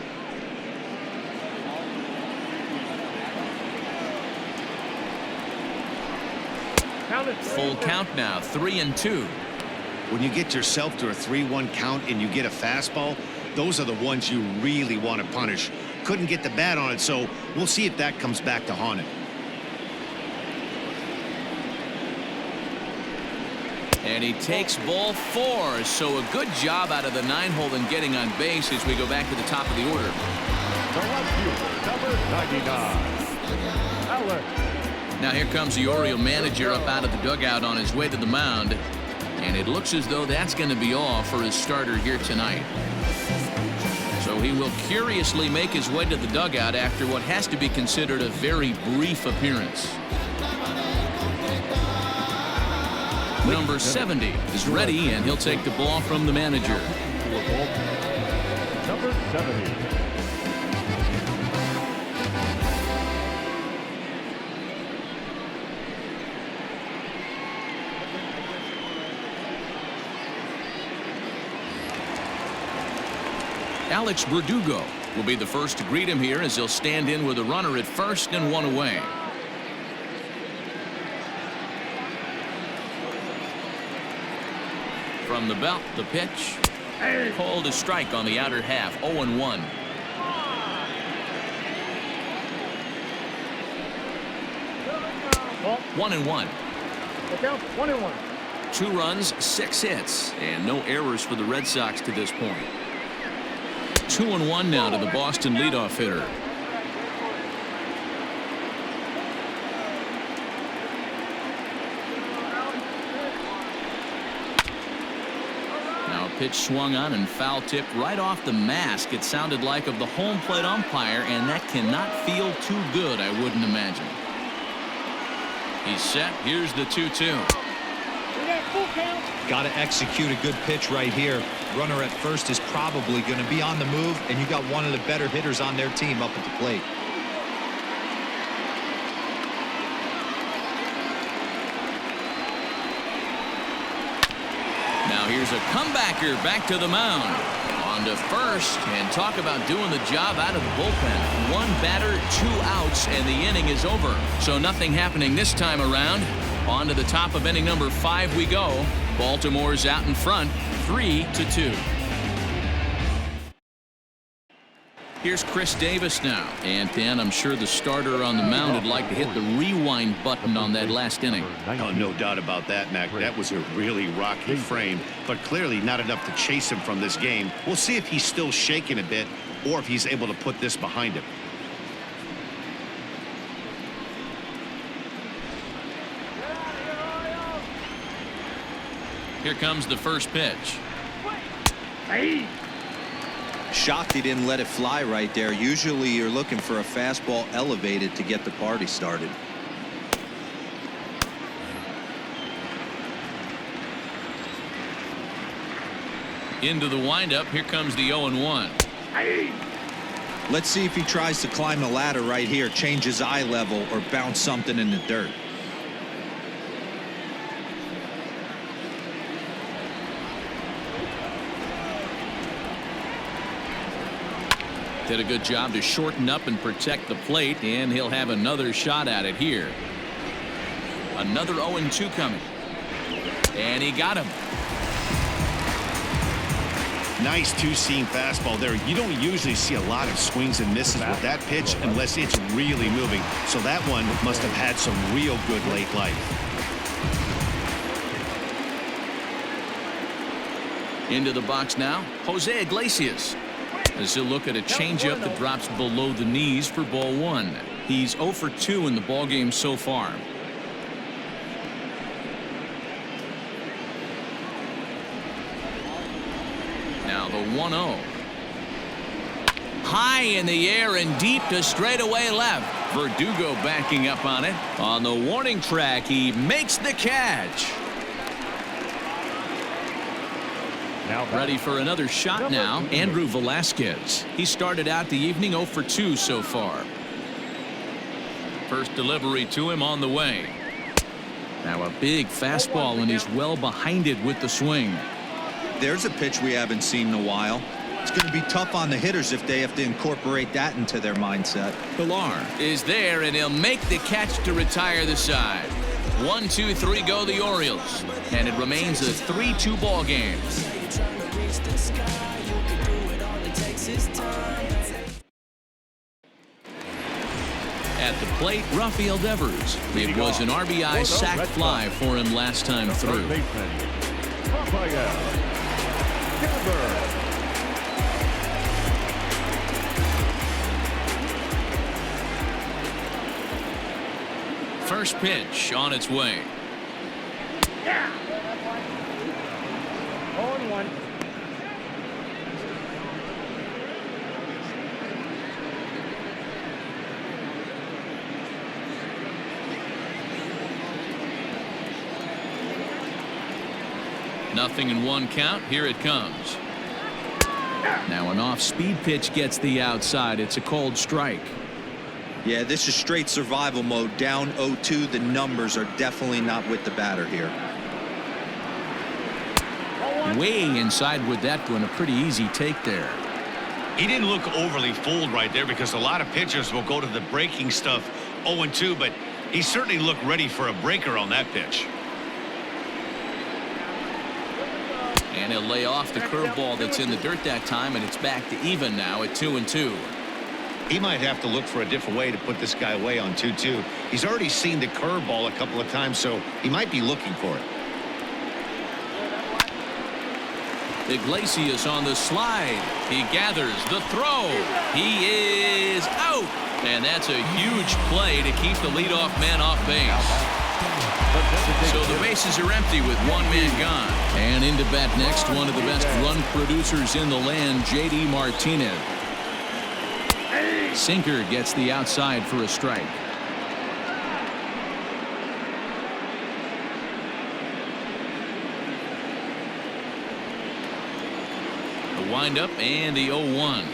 Full count now, 3-2. When you get yourself to a 3-1 count and you get a fastball, those are the ones you really want to punish. Couldn't get the bat on it, so we'll see if that comes back to haunt him. And he takes ball 4, so a good job out of the 9-hole and getting on base as we go back to the top of the order. The left fielder, number 99, Alex. Now here comes the Oriole manager up out of the dugout on his way to the mound. And it looks as though that's going to be all for his starter here tonight. So he will curiously make his way to the dugout after what has to be considered a very brief appearance. Number 70 is ready, and he'll take the ball from the manager. Number 70. Alex Verdugo will be the first to greet him here as he'll stand in with a runner at first and 1 away. From the belt, the pitch. Called a strike on the outer half, 0-1. Ball. 1-1. The count 1-1. 2 runs, 6 hits, and no errors for the Red Sox to this point. 2-1 now to the Boston leadoff hitter. Now a pitch swung on and foul tipped right off the mask, it sounded like, of the home plate umpire, and that cannot feel too good, I wouldn't imagine. He's set. Here's the 2-2. Got to execute a good pitch right here. Runner at first is probably going to be on the move, and you got one of the better hitters on their team up at the plate. Now here's a comebacker back to the mound. On to first, and talk about doing the job out of the bullpen. 1 batter, 2 outs, and the inning is over. So nothing happening this time around. On to the top of inning number 5 we go. Baltimore's out in front, 3-2. Here's Chris Davis now. And Dan, I'm sure the starter on the mound would like to hit the rewind button on that last inning. Oh, no doubt about that, Mac. That was a really rocky frame, but clearly not enough to chase him from this game. We'll see if he's still shaking a bit or if he's able to put this behind him. Here comes the first pitch. Shocked he didn't let it fly right there. Usually you're looking for a fastball elevated to get the party started. Into the windup. Here comes the 0-1. Let's see if he tries to climb the ladder right here, change his eye level, or bounce something in the dirt. Did a good job to shorten up and protect the plate, and he'll have another shot at it here. Another 0-2 coming. And he got him. Nice 2-seam fastball there. You don't usually see a lot of swings and misses with that pitch unless it's really moving. So that one must have had some real good late life. Into the box now, Jose Iglesias. As he'll look at a changeup that drops below the knees for ball 1. He's 0 for 2 in the ballgame so far. a 1-0. High in the air and deep to straightaway left. Verdugo backing up on it. On the warning track, he makes the catch. Ready for another shot now, Andrew Velasquez. He started out the evening 0 for 2 so far. First delivery to him on the way. Now a big fastball, and he's well behind it with the swing. There's a pitch we haven't seen in a while. It's going to be tough on the hitters if they have to incorporate that into their mindset. Pilar is there, and he'll make the catch to retire the side. 1-2-3 go the Orioles, and it remains a 3-2 ball game. At the plate, Rafael Devers. It was an RBI sac fly for him last time through. First pitch on its way. Yeah. 0-1. Nothing in 1 count. Here it comes. Now an off-speed pitch gets the outside. It's a cold strike. Yeah, this is straight survival mode. Down 0-2. The numbers are definitely not with the batter here. Way inside with that one. A pretty easy take there. He didn't look overly fooled right there, because a lot of pitchers will go to the breaking stuff 0-2, but he certainly looked ready for a breaker on that pitch. And he'll lay off the curveball that's in the dirt that time, and it's back to even now at 2-2. He might have to look for a different way to put this guy away on 2-2. He's already seen the curveball a couple of times, so he might be looking for it. Iglesias on the slide. He gathers the throw. He is out. And that's a huge play to keep the leadoff man off base. So the bases are empty with 1 man gone. And into bat next, one of the best run producers in the land, J.D. Martinez. Sinker gets the outside for a strike. The windup and the 0-1.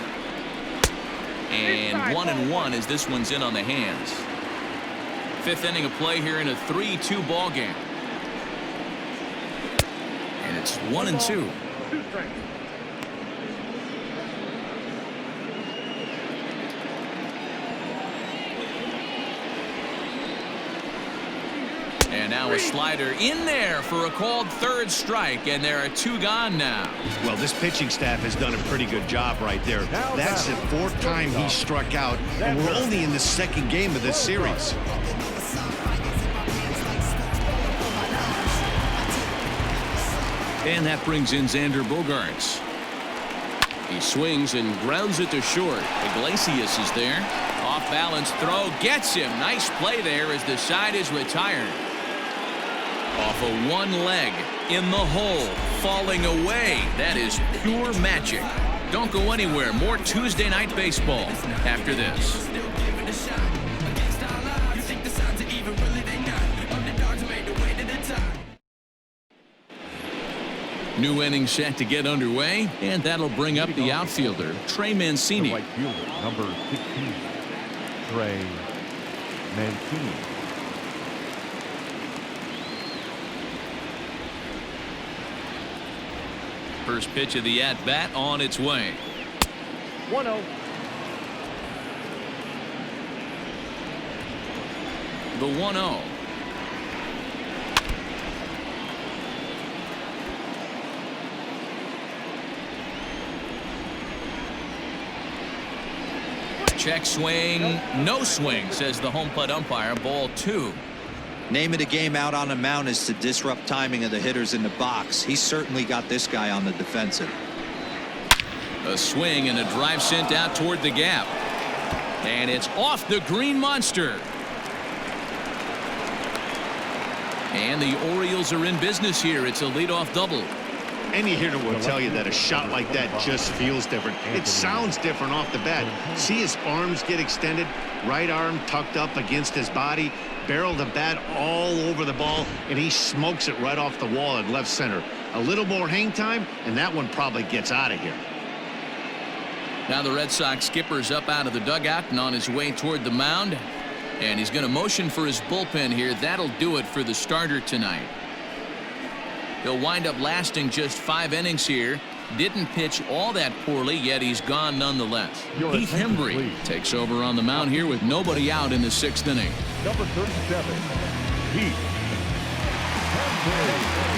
And 1-1 as this one's in on the hands. 5th inning of play here in a 3-2 ball game. And it's 1-2. And now a slider in there for a called 3rd strike, and there are 2 gone now. Well, this pitching staff has done a pretty good job right there. That's the 4th time he struck out, and we're only in the 2nd game of this series. And that brings in Xander Bogaerts. He swings and grounds it to short. Iglesias is there. Off balance throw gets him. Nice play there as the side is retired. Off of 1 leg in the hole, falling away. That is pure magic. Don't go anywhere. More Tuesday Night Baseball after this. New inning set to get underway, and that'll bring up the outfielder, Trey Mancini. The right fielder, number 16, Trey Mancini. First pitch of the at-bat on its way. 1-0. The 1-0. Check swing, no swing, says the home plate umpire. Ball 2. Name of the game out on the mound is to disrupt timing of the hitters in the box. He certainly got this guy on the defensive. A swing and a drive sent out toward the gap. And it's off the green monster. And the Orioles are in business here. It's a leadoff double. Any hitter will tell you that a shot like that just feels different. It sounds different off the bat. See his arms get extended, right arm tucked up against his body, barrel the bat all over the ball, and he smokes it right off the wall at left center. A little more hang time, and that one probably gets out of here. Now the Red Sox skipper's up out of the dugout and on his way toward the mound. And he's going to motion for his bullpen here. That'll do it for the starter tonight. He'll wind up lasting just 5 innings here. Didn't pitch all that poorly, yet he's gone nonetheless. Heath Hembree takes over on the mound here with nobody out in the 6th inning. Number 37, Heath Hembree.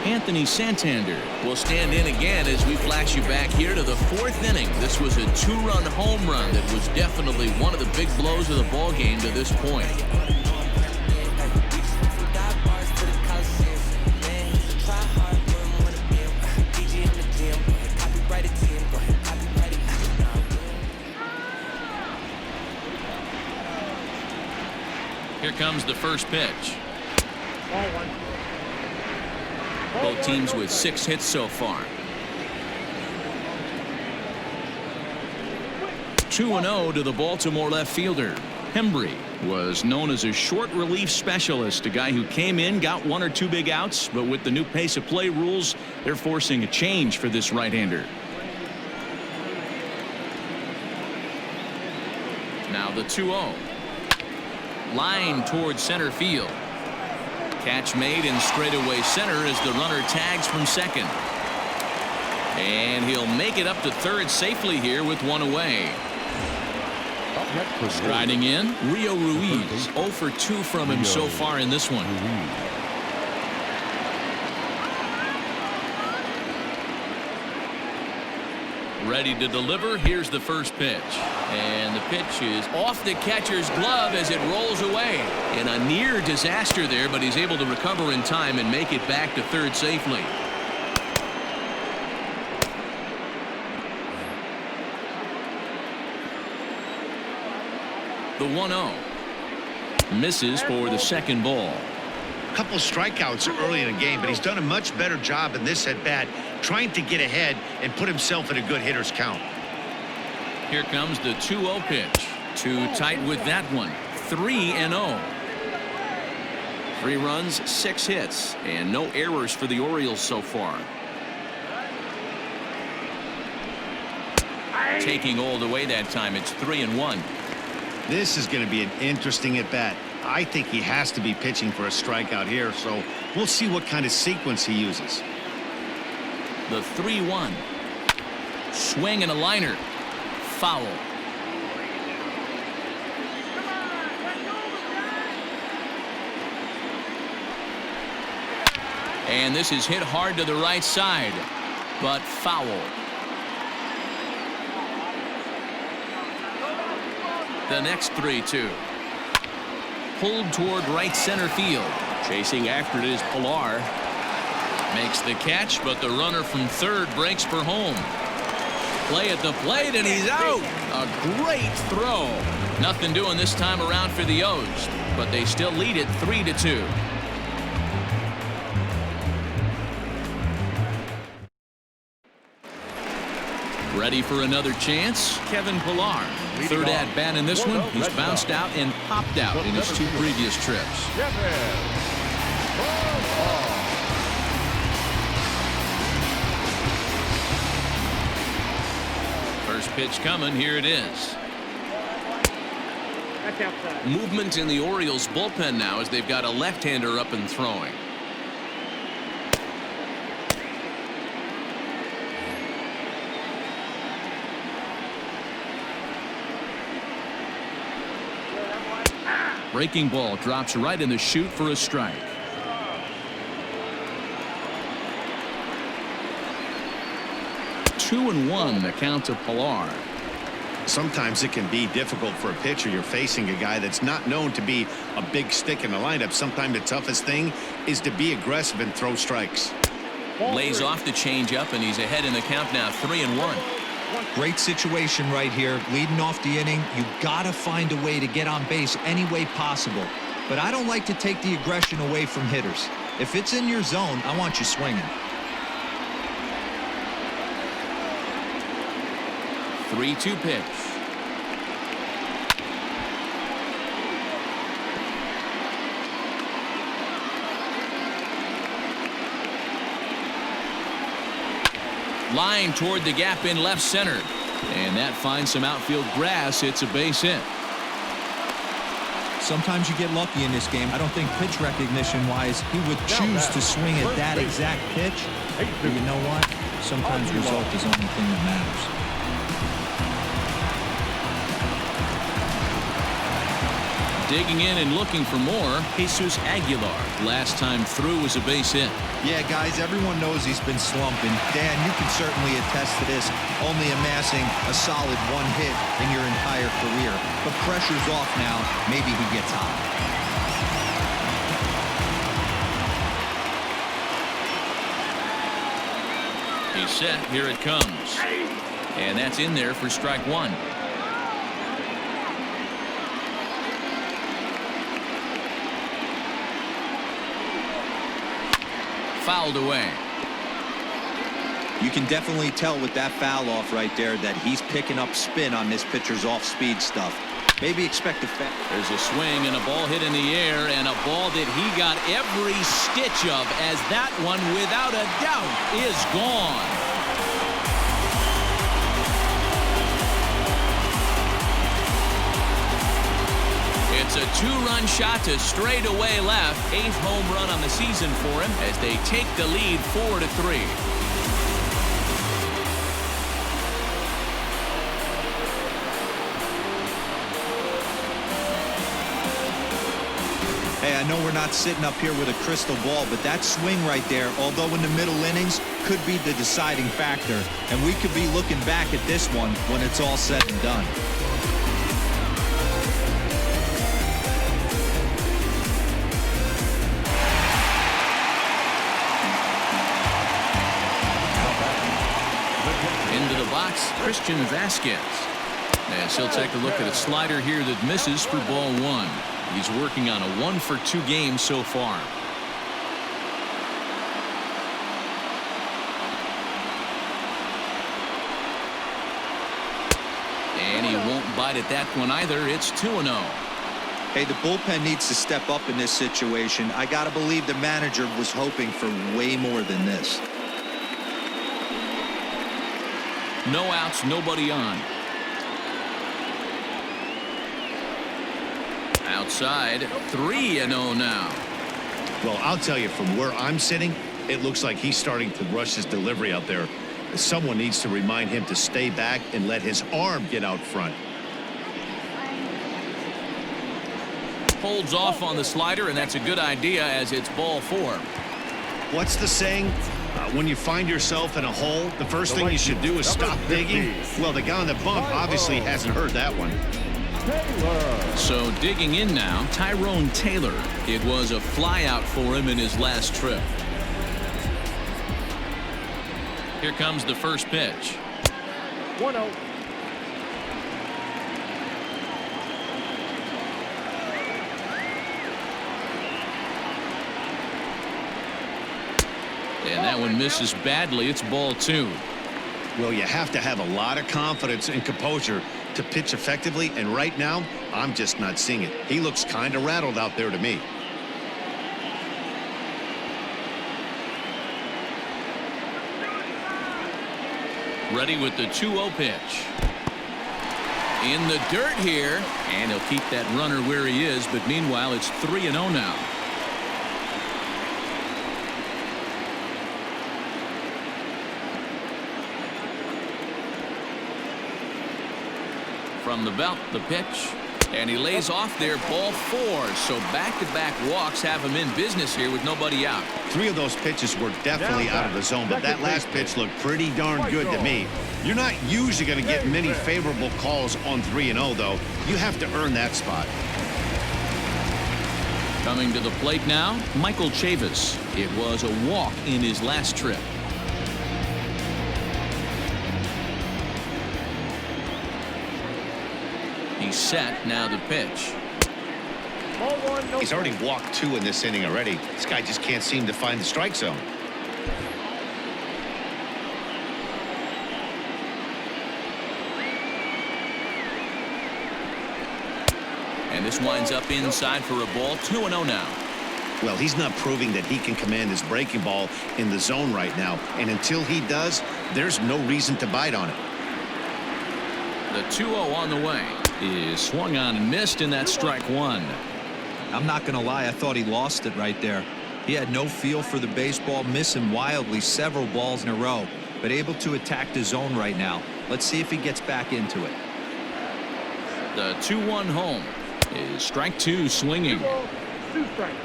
Anthony Santander will stand in again as we flash you back here to the 4th inning. This was a 2-run home run that was definitely one of the big blows of the ball game to this point. Here comes the first pitch. Ball one. Both teams with 6 hits so far. 2-0 to the Baltimore left fielder. Hembree was known as a short relief specialist, a guy who came in, got 1 or 2 big outs, but with the new pace of play rules, they're forcing a change for this right-hander. Now the 2-0. Line towards center field. Catch made in straightaway center as the runner tags from second. And he'll make it up to third safely here with 1 away. Striding in, Rio Ruiz. 0 for 2 from him so far in this one. Ready to deliver. Here's the first pitch. And the pitch is off the catcher's glove as it rolls away. And a near disaster there, but he's able to recover in time and make it back to third safely. The 1-0. Misses for the second ball. A couple strikeouts early in the game, but he's done a much better job in this at-bat trying to get ahead and put himself in a good hitter's count. Here comes the 2-0 pitch. Too tight with that one. 3-0. 3 runs, 6 hits, and no errors for the Orioles so far. Taking all the way that time. It's 3-1. This is going to be an interesting at-bat. I think he has to be pitching for a strikeout here, so we'll see what kind of sequence he uses. The 3-1. Swing and a liner. Foul. And this is hit hard to the right side, but foul. The next 3-2. Pulled toward right center field. Chasing after it is Pilar. Makes the catch, but the runner from third breaks for home. Play at the plate, and he's out. A great throw. Nothing doing this time around for the O's, but they still lead it 3-2. Ready for another chance? Kevin Pilar. Third at bat in this one. He's bounced out and popped out in his 2 previous trips. First pitch coming. Here it is. That's outside. Movement in the Orioles bullpen now as they've got a left-hander up and throwing. Breaking ball drops right in the chute for a strike. Two and one, the count to Pilar. Sometimes it can be difficult for a pitcher. You're facing a guy that's not known to be a big stick in the lineup. Sometimes the toughest thing is to be aggressive and throw strikes. Lays off the changeup, and he's ahead in the count now, 3-1. Great situation right here. Leading off the inning, you gotta find a way to get on base any way possible. But I don't like to take the aggression away from hitters. If it's in your zone, I want you swinging. 3-2 pitch. Line toward the gap in left center. And that finds some outfield grass. It's a base hit. Sometimes you get lucky in this game. I don't think pitch recognition-wise he would choose to swing at that exact pitch. But you know what? Sometimes result is the only thing that matters. Digging in and looking for more, Jesus Aguilar. Last time through was a base hit. Yeah, guys, everyone knows he's been slumping. Dan, you can certainly attest to this, only amassing a solid 1 hit in your entire career. But pressure's off now. Maybe he gets hot. He's set. Here it comes. And that's in there for strike 1. Fouled away. You can definitely tell with that foul off right there that he's picking up spin on this pitcher's off-speed stuff. Maybe expect a foul. There's a swing and a ball hit in the air, and a ball that he got every stitch of, as that one, without a doubt, is gone. It's a 2-run shot to straightaway left. 8th home run on the season for him as they take the lead 4-3. Hey, I know we're not sitting up here with a crystal ball, but that swing right there, although in the middle innings, could be the deciding factor. And we could be looking back at this one when it's all said and done. Into the box, Christian Vasquez. As he'll take a look at a slider here that misses for ball 1. He's working on a 1-for-2 game so far. And he won't bite at that one either. It's 2-0. Hey, the bullpen needs to step up in this situation. I gotta believe the manager was hoping for way more than this. No outs, nobody on. Outside, 3-0 now. Well, I'll tell you, from where I'm sitting, it looks like he's starting to rush his delivery out there. Someone needs to remind him to stay back and let his arm get out front. Holds off on the slider, and that's a good idea as it's ball 4. What's the saying? When you find yourself in a hole, the first thing you should do is stop digging. Well, the guy on the bump obviously hasn't heard that one. So digging in now, Tyrone Taylor. It was a flyout for him in his last trip. Here comes the first pitch. 1-0. And that one misses badly. It's ball 2. Well, you have to have a lot of confidence and composure to pitch effectively, and right now, I'm just not seeing it. He looks kind of rattled out there to me. Ready with the 2-0 pitch. In the dirt here, and he'll keep that runner where he is, but meanwhile, it's 3-0 now. From the belt, the pitch, and he lays off there, ball 4. So back-to-back walks have him in business here with nobody out. 3 of those pitches were definitely out of the zone, but that last pitch looked pretty darn good to me. You're not usually going to get many favorable calls on 3-0, though. You have to earn that spot. Coming to the plate now, Michael Chavis. It was a walk in his last trip. set. Now the pitch. Ball one, no He's already walked 2 in this inning already. This guy just can't seem to find the strike zone. And this winds up inside for a ball. 2-0 now. Well, he's not proving that he can command his breaking ball in the zone right now. And until he does, there's no reason to bite on it. The 2-0 on the way is swung on and missed, and that's strike 1. I'm not going to lie, I thought he lost it right there. He had no feel for the baseball, missing wildly several balls in a row, but able to attack the zone right now. Let's see if he gets back into it. The 2-1 home is strike 2 swinging. 2 strikes.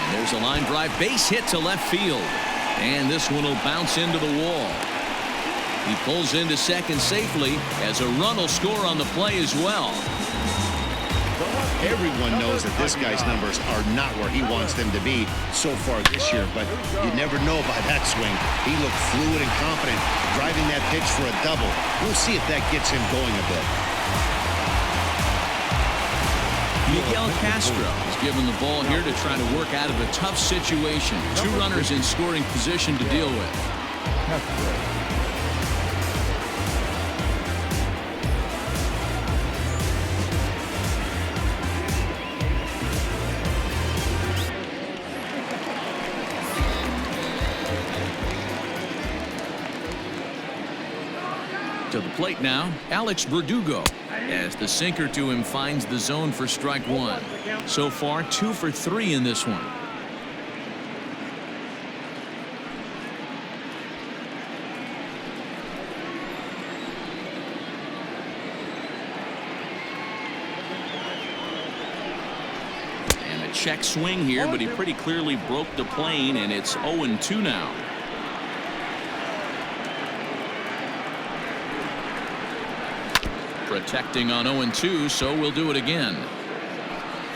And there's a line drive base hit to left field. And this one will bounce into the wall. He pulls into second safely as a run will score on the play as well. Everyone knows that this guy's numbers are not where he wants them to be so far this year, but you never know by that swing. He looked fluid and confident, driving that pitch for a double. We'll see if that gets him going a bit. Miguel Castro is given the ball here to try to work out of a tough situation. 2 runners in scoring position to deal with. To the plate now, Alex Verdugo, as the sinker to him finds the zone for strike 1. So far, 2 for 3 in this one. And a check swing here, but he pretty clearly broke the plane, and it's 0-2 now. Protecting on 0-2, so we'll do it again.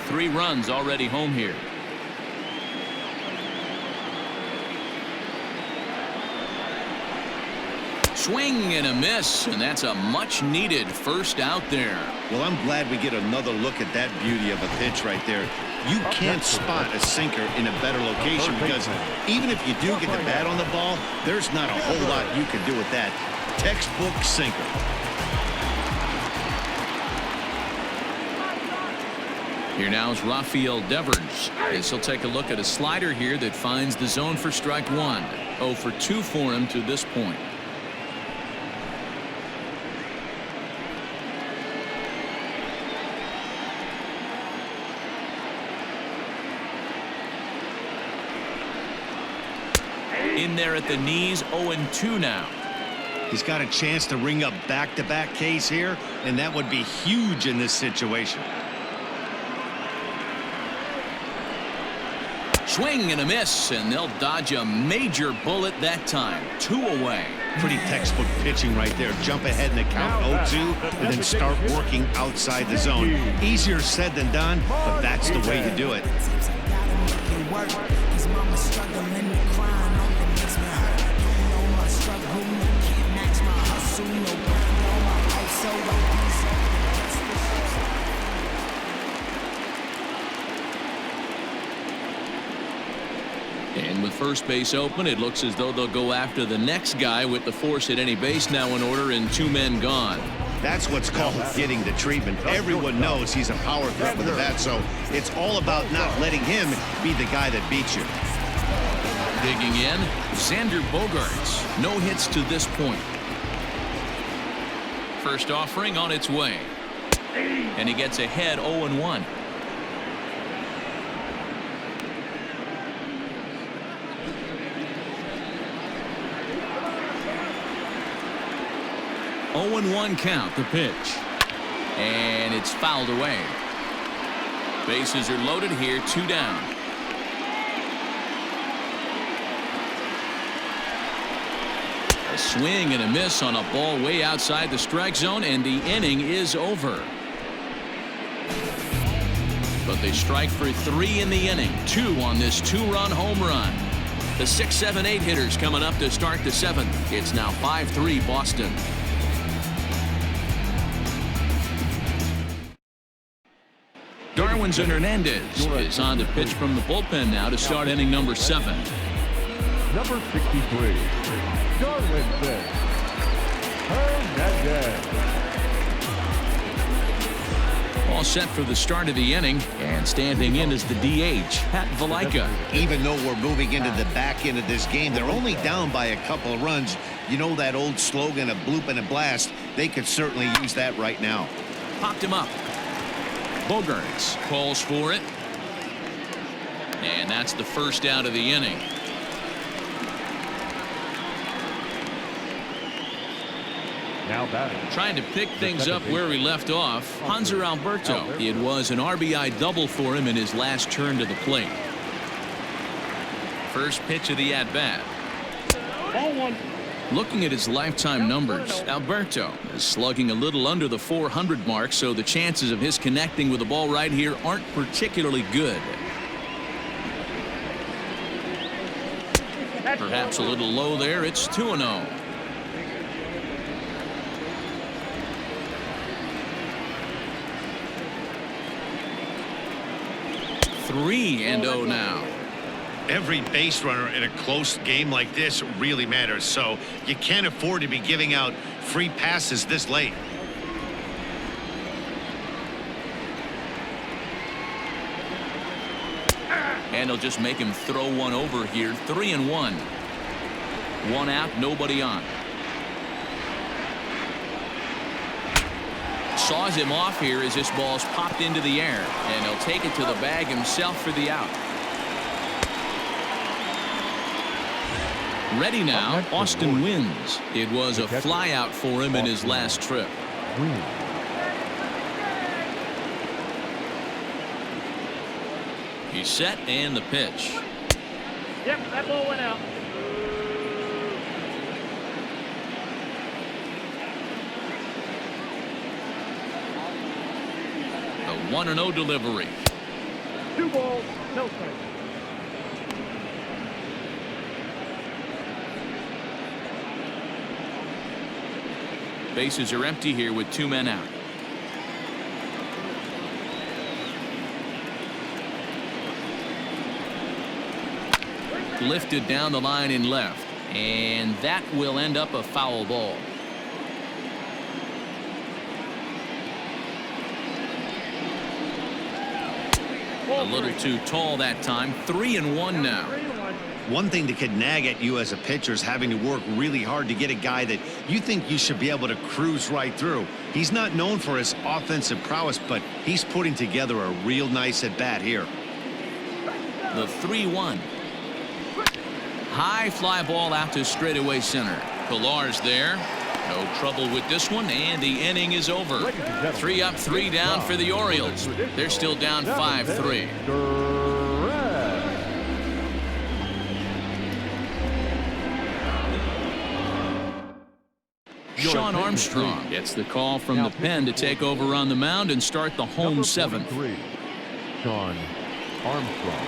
3 runs already home here. Swing and a miss, and that's a much-needed first out there. Well, I'm glad we get another look at that beauty of a pitch right there. You can't spot a sinker in a better location because even if you do get the bat on the ball, there's not a whole lot you can do with that. Textbook sinker. Here now is Rafael Devers. As he'll take a look at a slider here that finds the zone for strike 1. 0 for 2 for him to this point. In there at the knees, 0-2 now. He's got a chance to ring up back-to-back Ks here, and that would be huge in this situation. Swing and a miss, and they'll dodge a major bullet that time. 2 away. Pretty textbook pitching right there. Jump ahead in the count 0-2 and then start working outside the zone. Easier said than done, but that's the way you do it. And with first base open, it looks as though they'll go after the next guy with the force at any base now in order and 2 men gone. That's what's called getting the treatment. Everyone knows he's a power threat with the bat, so it's all about not letting him be the guy that beats you. Digging in, Xander Bogaerts. No hits to this point. First offering on its way. And he gets ahead 0-1. Oh and 1 count, the pitch. And it's fouled away. Bases are loaded here, 2 down. A swing and a miss on a ball way outside the strike zone, and the inning is over. but they strike for 3 in the inning. 2 on this 2-run home run. The 6, 7, 8 hitters coming up to start the 7th. It's now 5-3 Boston. Darwinzon Hernandez is on to pitch from the bullpen now to start inning number 7. Number 63, Darwinzon Hernandez. All set for the start of the inning, and standing in is the DH, Pat Valaika. Even though we're moving into the back end of this game, they're only down by a couple of runs. You know that old slogan, a bloop and a blast? They could certainly use that right now. Popped him up. Bogarts calls for it. And that's the first out of the inning. Now batting. Trying to pick things up where he left off, Hanser Alberto. It was an RBI double for him in his last turn to the plate. First pitch of the at-bat. Ball 1. Looking at his lifetime numbers, Alberto is slugging a little under the 400 mark, so the chances of his connecting with the ball right here aren't particularly good. Perhaps a little low there. It's 2-0. 3-0 now. Every base runner in a close game like this really matters, so you can't afford to be giving out free passes this late. And he'll just make him throw one over here. 3-1. 1 out, nobody on. Saws him off here as this ball's popped into the air, and he'll take it to the bag himself for the out. Ready now, Austin wins. It was a flyout for him in his last trip. He's set, and the pitch. Yep, that ball went out. A 1-0 delivery. 2 balls, no strikes. Bases are empty here with 2 men out. Lifted down the line in left, and that will end up a foul ball. A little too tall that time. 3-1 now. One thing that could nag at you as a pitcher is having to work really hard to get a guy that you think you should be able to cruise right through. He's not known for his offensive prowess, but he's putting together a real nice at-bat here. The 3-1. High fly ball out to straightaway center. Pilar's there. No trouble with this one, and the inning is over. 3 up, 3 down for the Orioles. They're still down 5-3. Sean Armstrong gets the call from the pen to take over on the mound and start the home 7th. Sean Armstrong.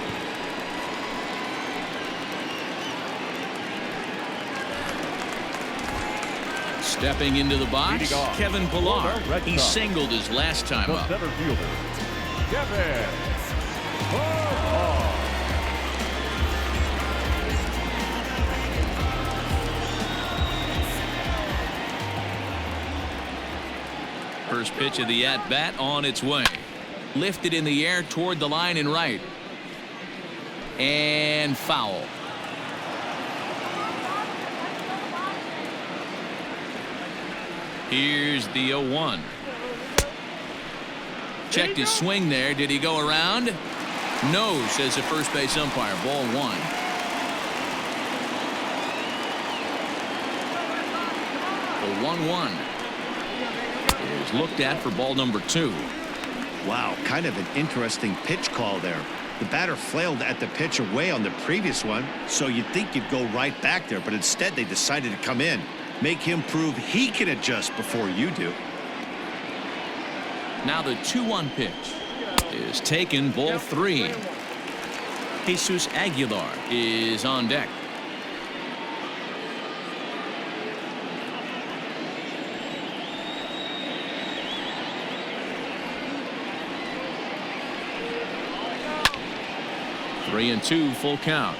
Stepping into the box, Kevin Pillar. He singled his last time up. Center fielder, Kevin Pillar. First pitch of the at-bat on its way. Lifted in the air toward the line and right. And foul. Here's the 0-1. Checked his swing there. Did he go around? No, says the first base umpire. Ball 1. The 1-1 is looked at for ball number 2. Wow, kind of an interesting pitch call there. The batter flailed at the pitch away on the previous one, so you'd think you'd go right back there, but instead they decided to come in. Make him prove he can adjust before you do. Now the 2-1 pitch. is taken, ball 3. Jesus Aguilar is on deck. Three and two, full count.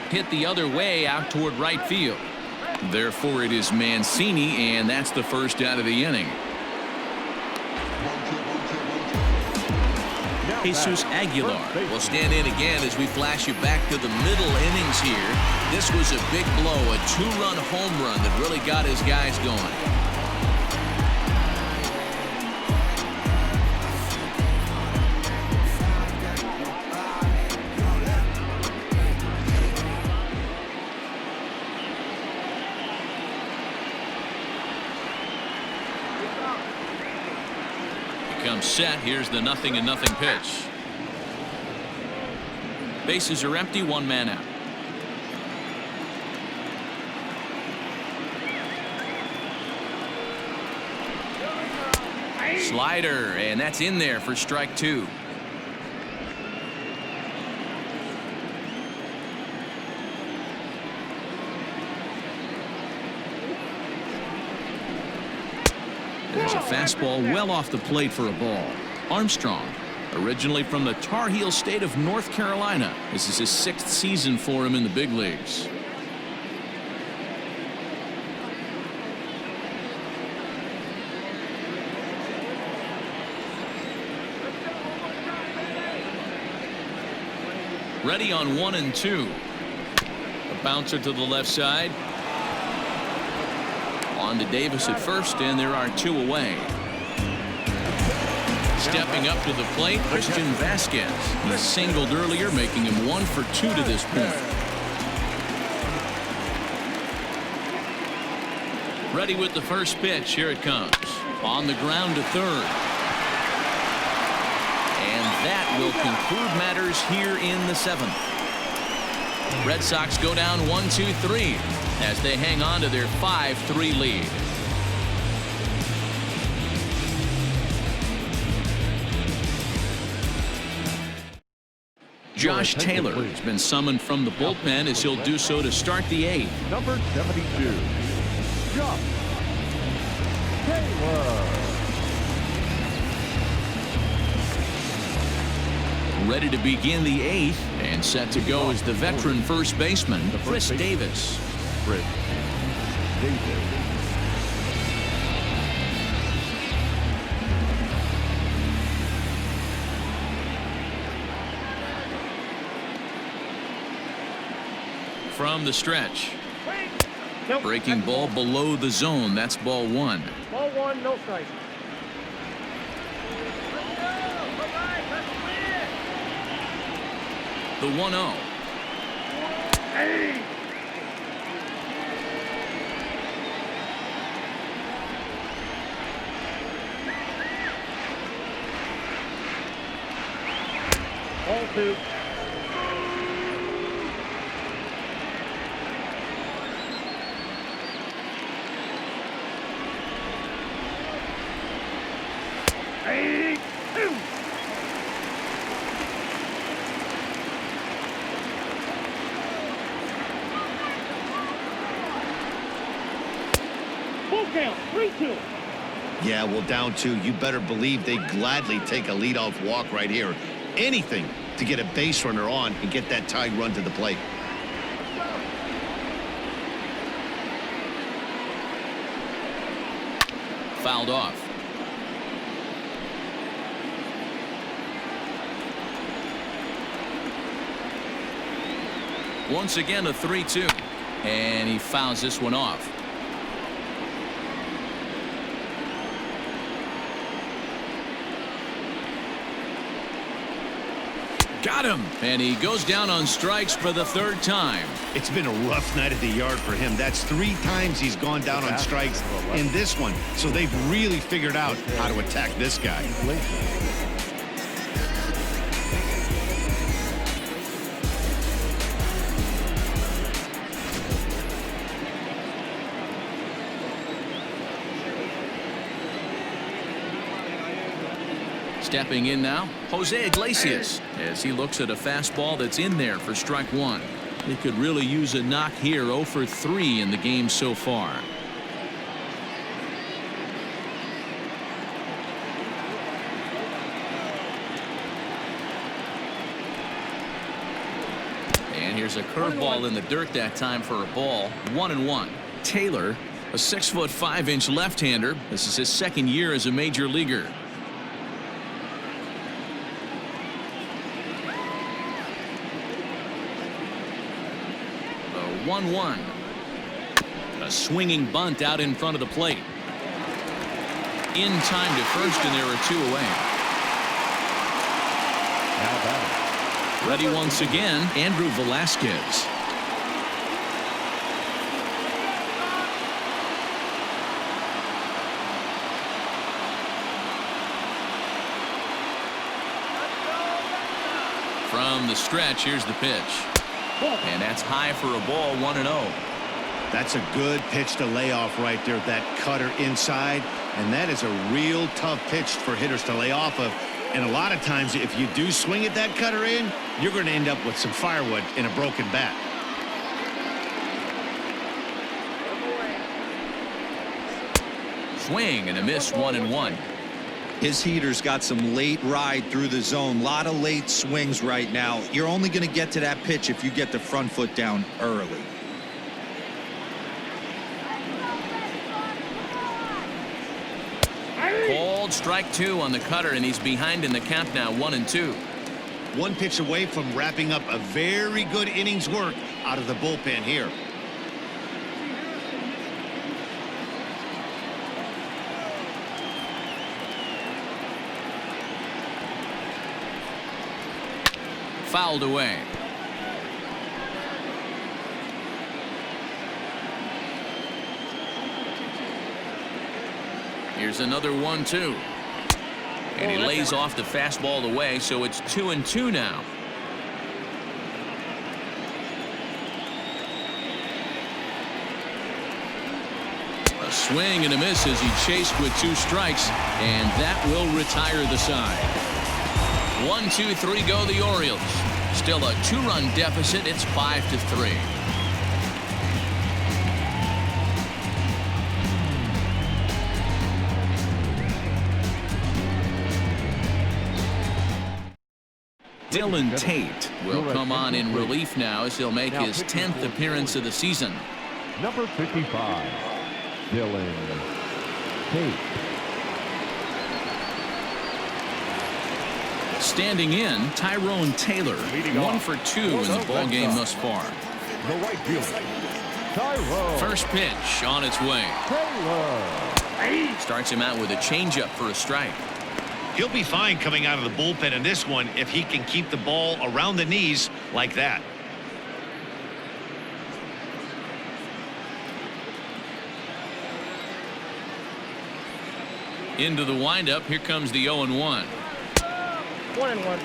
Hit the other way out toward right field. Therefore, it is Mancini, and that's the first out of the inning. Jesus Aguilar will stand in again as we flash you back to the middle innings here. This was a big blow, a 2-run home run that really got his guys going. Comes set. Here's the 0-0 pitch. Bases are empty, 1 man out. Slider, and that's in there for strike 2. There's a fastball well off the plate for a ball. Armstrong, originally from the Tar Heel state of North Carolina. This is his 6th season for him in the big leagues. Ready on 1 and 2. A bouncer to the left side. On to Davis at first, and there are 2 away. Stepping up to the plate, Christian Vasquez. He singled earlier, making him 1 for 2 to this point. Ready with the first pitch. Here it comes. On the ground to third. And that will conclude matters here in the 7th. Red Sox go down 1-2-3 as they hang on to their 5-3 lead. Josh Taylor has been summoned from the bullpen as he'll do so to start the 8th. Number 72, Josh Taylor. Ready to begin the 8th and set to go is the veteran first baseman, Chris Davis. Chris Davis. From the stretch. Breaking ball below the zone. That's ball 1. Ball 1, no strike. The 1-0. Hey! Ball 2. Hey! 2. Full count, 3-2. Yeah, well, down 2. You better believe they'd gladly take a leadoff walk right here. Anything to get a base runner on and get that tied run to the plate. Fouled off. Once again, a 3-2. And he fouls this one off. Got him. And he goes down on strikes for the 3rd time. It's been a rough night at the yard for him. That's 3 times he's gone down on strikes in this one. So they've really figured out how to attack this guy. Stepping in now, Jose Iglesias, as he looks at a fastball that's in there for strike one. He could really use a knock here. 0 for 3 in the game so far. And here's a curveball in the dirt that time for a ball. 1-1. Taylor, a 6'5" left-hander. This is his second year as a major leaguer. 1-1. A swinging bunt out in front of the plate. In time to first, and there are 2 away. Now batting. Ready once again, Andrew Velasquez. From the stretch, here's the pitch. And that's high for a ball. 1-0. That's a good pitch to lay off right there. That cutter inside. And that is a real tough pitch for hitters to lay off of. And a lot of times, if you do swing at that cutter in, you're going to end up with some firewood in a broken bat. Swing and a miss. 1-1. His heater's got some late ride through the zone. A lot of late swings right now. You're only going to get to that pitch if you get the front foot down early. Called strike 2 on the cutter, and he's behind in the count now. 1-2. One pitch away from wrapping up a very good innings work out of the bullpen here. Fouled away. Here's another 1-2. And he lays off the fastball away, so it's 2-2 now. A swing and a miss as he chased with 2 strikes, and that will retire the side. 1-2-3 go the Orioles. Still a 2-run deficit. It's 5-3. Dylan Tate will come on in relief now as he'll make his 10th appearance of the season. Number 55, Dylan Tate. Standing in, Tyrone Taylor, 1 for 2 in the ball game thus far. The right fielder, Tyrone First pitch on its way. Taylor. Starts him out with a changeup for a strike. He'll be fine coming out of the bullpen in this one if he can keep the ball around the knees like that. Into the windup. Here comes the 0-1. 1-1.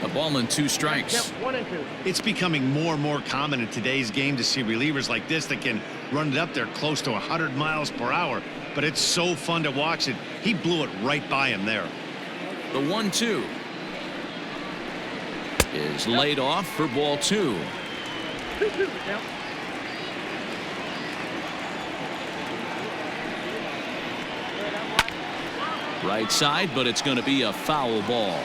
A ball and 2 strikes. 1-2. It's becoming more and more common in today's game to see relievers like this that can run it up there close to 100 miles per hour. But it's so fun to watch it. He blew it right by him there. The 1-2 is laid off for ball 2. 2-2. Yeah. Right side, but it's going to be a foul ball.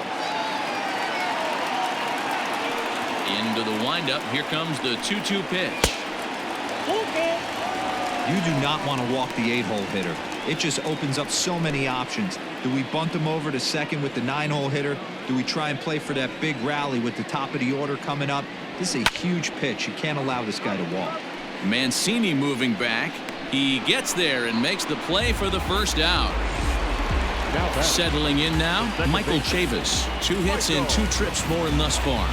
Into the windup. Here comes the 2-2 pitch. You do not want to walk the 8-hole hitter. It just opens up so many options. Do we bunt him over to second with the 9-hole hitter? Do we try and play for that big rally with the top of the order coming up? This is a huge pitch. You can't allow this guy to walk. Mancini moving back. He gets there and makes the play for the first out. Settling in now, Michael Chavis. 2 hits and 2 trips for him thus far.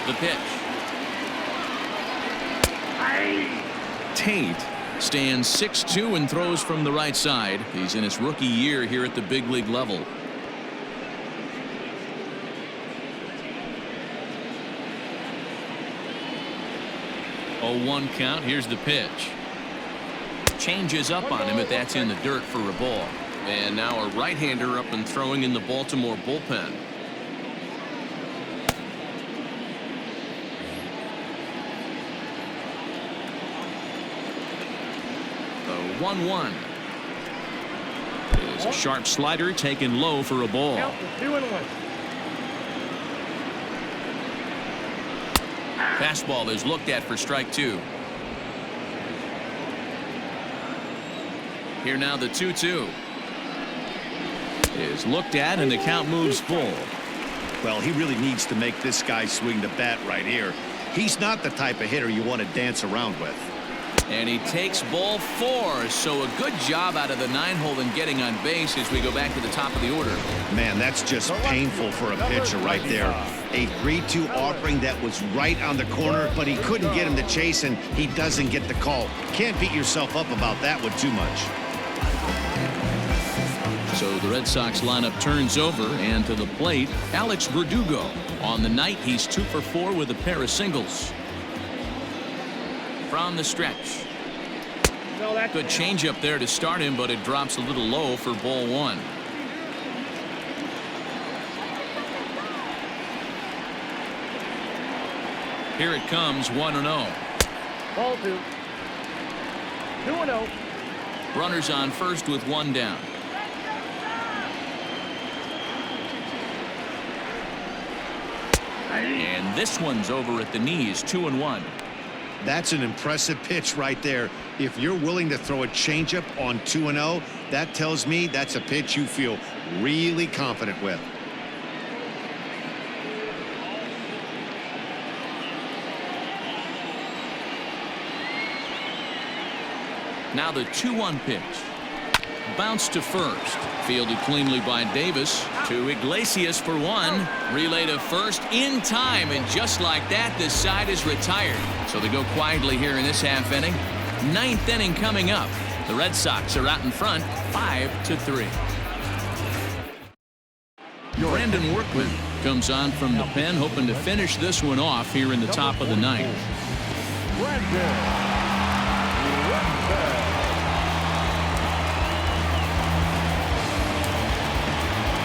The pitch. Tate stands 6'2" and throws from the right side. He's in his rookie year here at the big league level. 0-1 count. Here's the pitch. Changes up on him, but that's in the dirt for a ball. And now a right-hander up and throwing in the Baltimore bullpen. The 1-1. Is a sharp slider taken low for a ball. Count is 2-1. Fastball is looked at for strike 2. Here now the 2-2 is looked at, and the count moves full. Well, he really needs to make this guy swing the bat right here. He's not the type of hitter you want to dance around with. And he takes ball 4, so a good job out of the 9-hole in getting on base as we go back to the top of the order. Man, that's just painful for a pitcher right there. A 3-2 offering that was right on the corner, but he couldn't get him to chase, and he doesn't get the call. Can't beat yourself up about that one too much. So the Red Sox lineup turns over, and to the plate, Alex Verdugo. On the night, he's 2 for 4 with a pair of singles. From the stretch. Good changeup there to start him, but it drops a little low for ball 1. Here it comes, 1-0. Ball 2. 2-0. Runners on first with 1 down. And this one's over at the knees, 2-1. That's an impressive pitch right there. If you're willing to throw a changeup on 2-0, that tells me that's a pitch you feel really confident with. Now the 2-1 pitch. Bounce to first. Fielded cleanly by Davis. To Iglesias for 1. Relay to first in time, and just like that, this side is retired. So they go quietly here in this half inning. 9th inning coming up. The Red Sox are out in front, 5-3. Brandon Workman comes on from the pen, hoping to finish this one off here in the top of the 9th.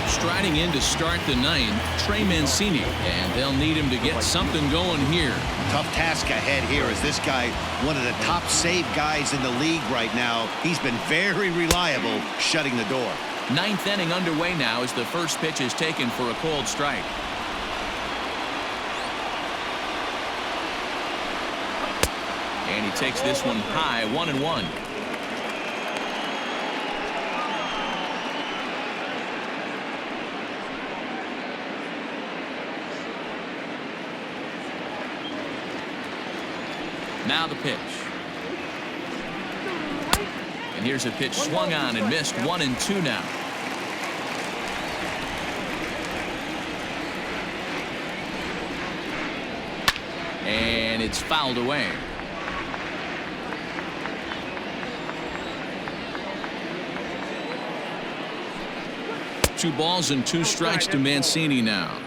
Striding in to start the 9th, Trey Mancini, and they'll need him to get something going here. Tough task ahead here, as this guy, one of the top save guys in the league right now. He's been very reliable shutting the door. 9th inning underway now as the first pitch is taken for a cold strike. And he takes this one high, 1-1. Now the pitch. And here's a pitch swung on and missed, 1-2 now. And it's fouled away. Two balls and 2 strikes to Mancini now.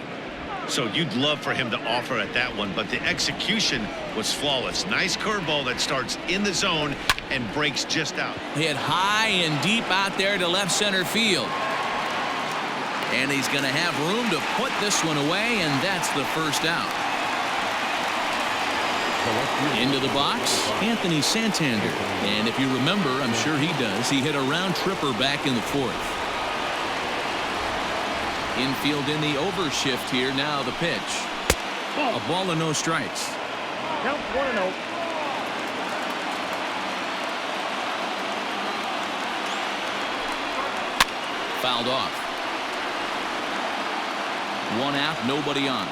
So you'd love for him to offer at that one, but the execution was flawless. Nice curveball that starts in the zone and breaks just out. Hit high and deep out there to left center field. And he's going to have room to put this one away, and that's the first out. Into the box, Anthony Santander. And if you remember, I'm sure he does, he hit a round tripper back in the 4th. Infield in the overshift here. Now the pitch. A ball and no strikes. Count 1-0. Fouled off. 1 out, nobody on.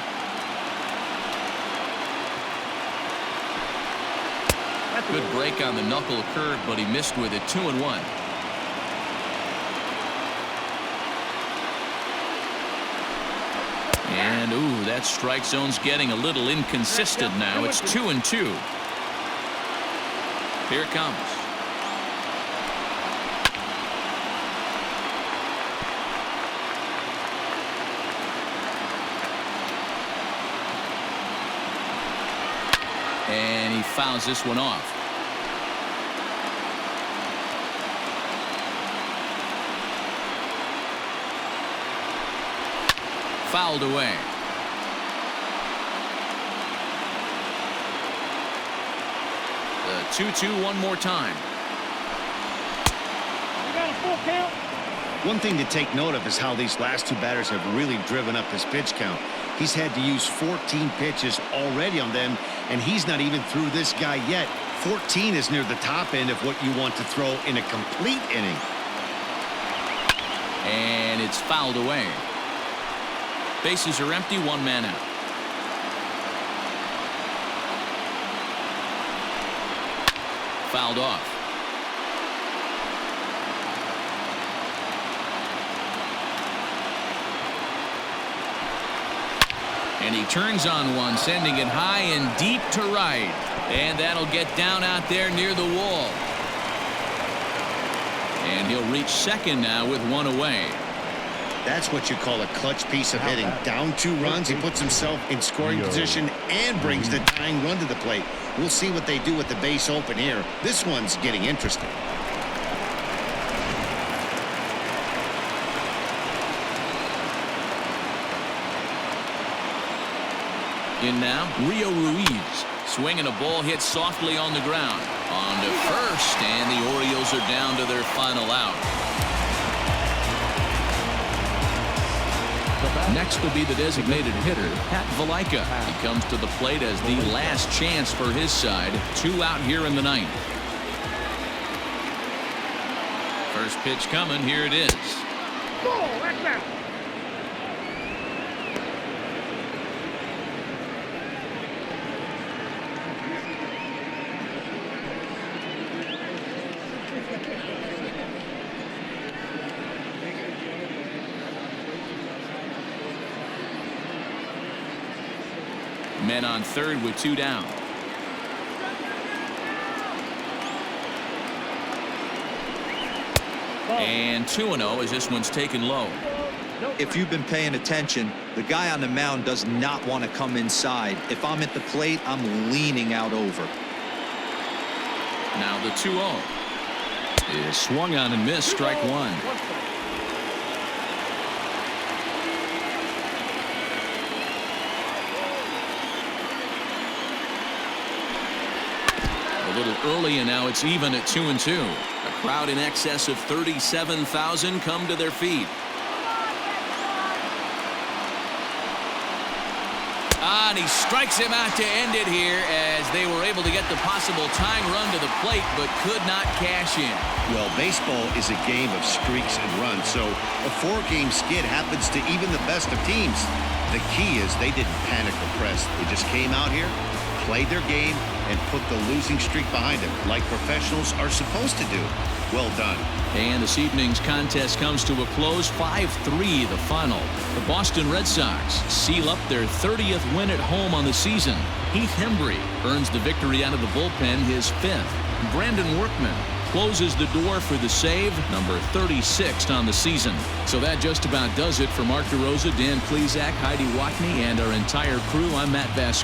Good break on the knuckle curve, but he missed with it. 2-1. And ooh, that strike zone's getting a little inconsistent now. It's 2-2. Here it comes. And he fouls this one off. Fouled away. The 2-2 one more time. You got a full count? One thing to take note of is how these last two batters have really driven up his pitch count. He's had to use 14 pitches already on them, and he's not even through this guy yet. 14 is near the top end of what you want to throw in a complete inning. And it's fouled away. Bases are empty, one man out. Fouled off. And he turns on one, sending it high and deep to right. And that'll get down out there near the wall. And he'll reach second now with one away. That's what you call a clutch piece of hitting. Down 2 runs, he puts himself in scoring position and brings the tying run to the plate. We'll see what they do with the base open here. This one's getting interesting. In now, Rio Ruiz. Swinging a ball hit softly on the ground. On to first, and the Orioles are down to their final out. Next will be the designated hitter, Pat Valaika. He comes to the plate as the last chance for his side. 2 out here in the 9th. First pitch coming. Here it is. Ball, that's out. Men on third with 2 down. And 2-0 as this one's taken low. If you've been paying attention, the guy on the mound does not want to come inside. If I'm at the plate, I'm leaning out over. Now the 2-0 is swung on and missed. Strike one. A little early, and now it's even at 2-2. A crowd in excess of 37,000 come to their feet. And he strikes him out to end it here as they were able to get the possible tying run to the plate but could not cash in. Well, baseball is a game of streaks and runs, so a 4-game skid happens to even the best of teams. The key is they didn't panic or press. They just came out here, played their game, and put the losing streak behind them, like professionals are supposed to do. Well done. And this evening's contest comes to a close. 5-3 the final. The Boston Red Sox seal up their 30th win at home on the season. Heath Hembree earns the victory out of the bullpen, his 5th. Brandon Workman closes the door for the save, number 36 on the season. So that just about does it for Mark DeRosa, Dan Plesac, Heidi Watney, and our entire crew. I'm Matt Bass.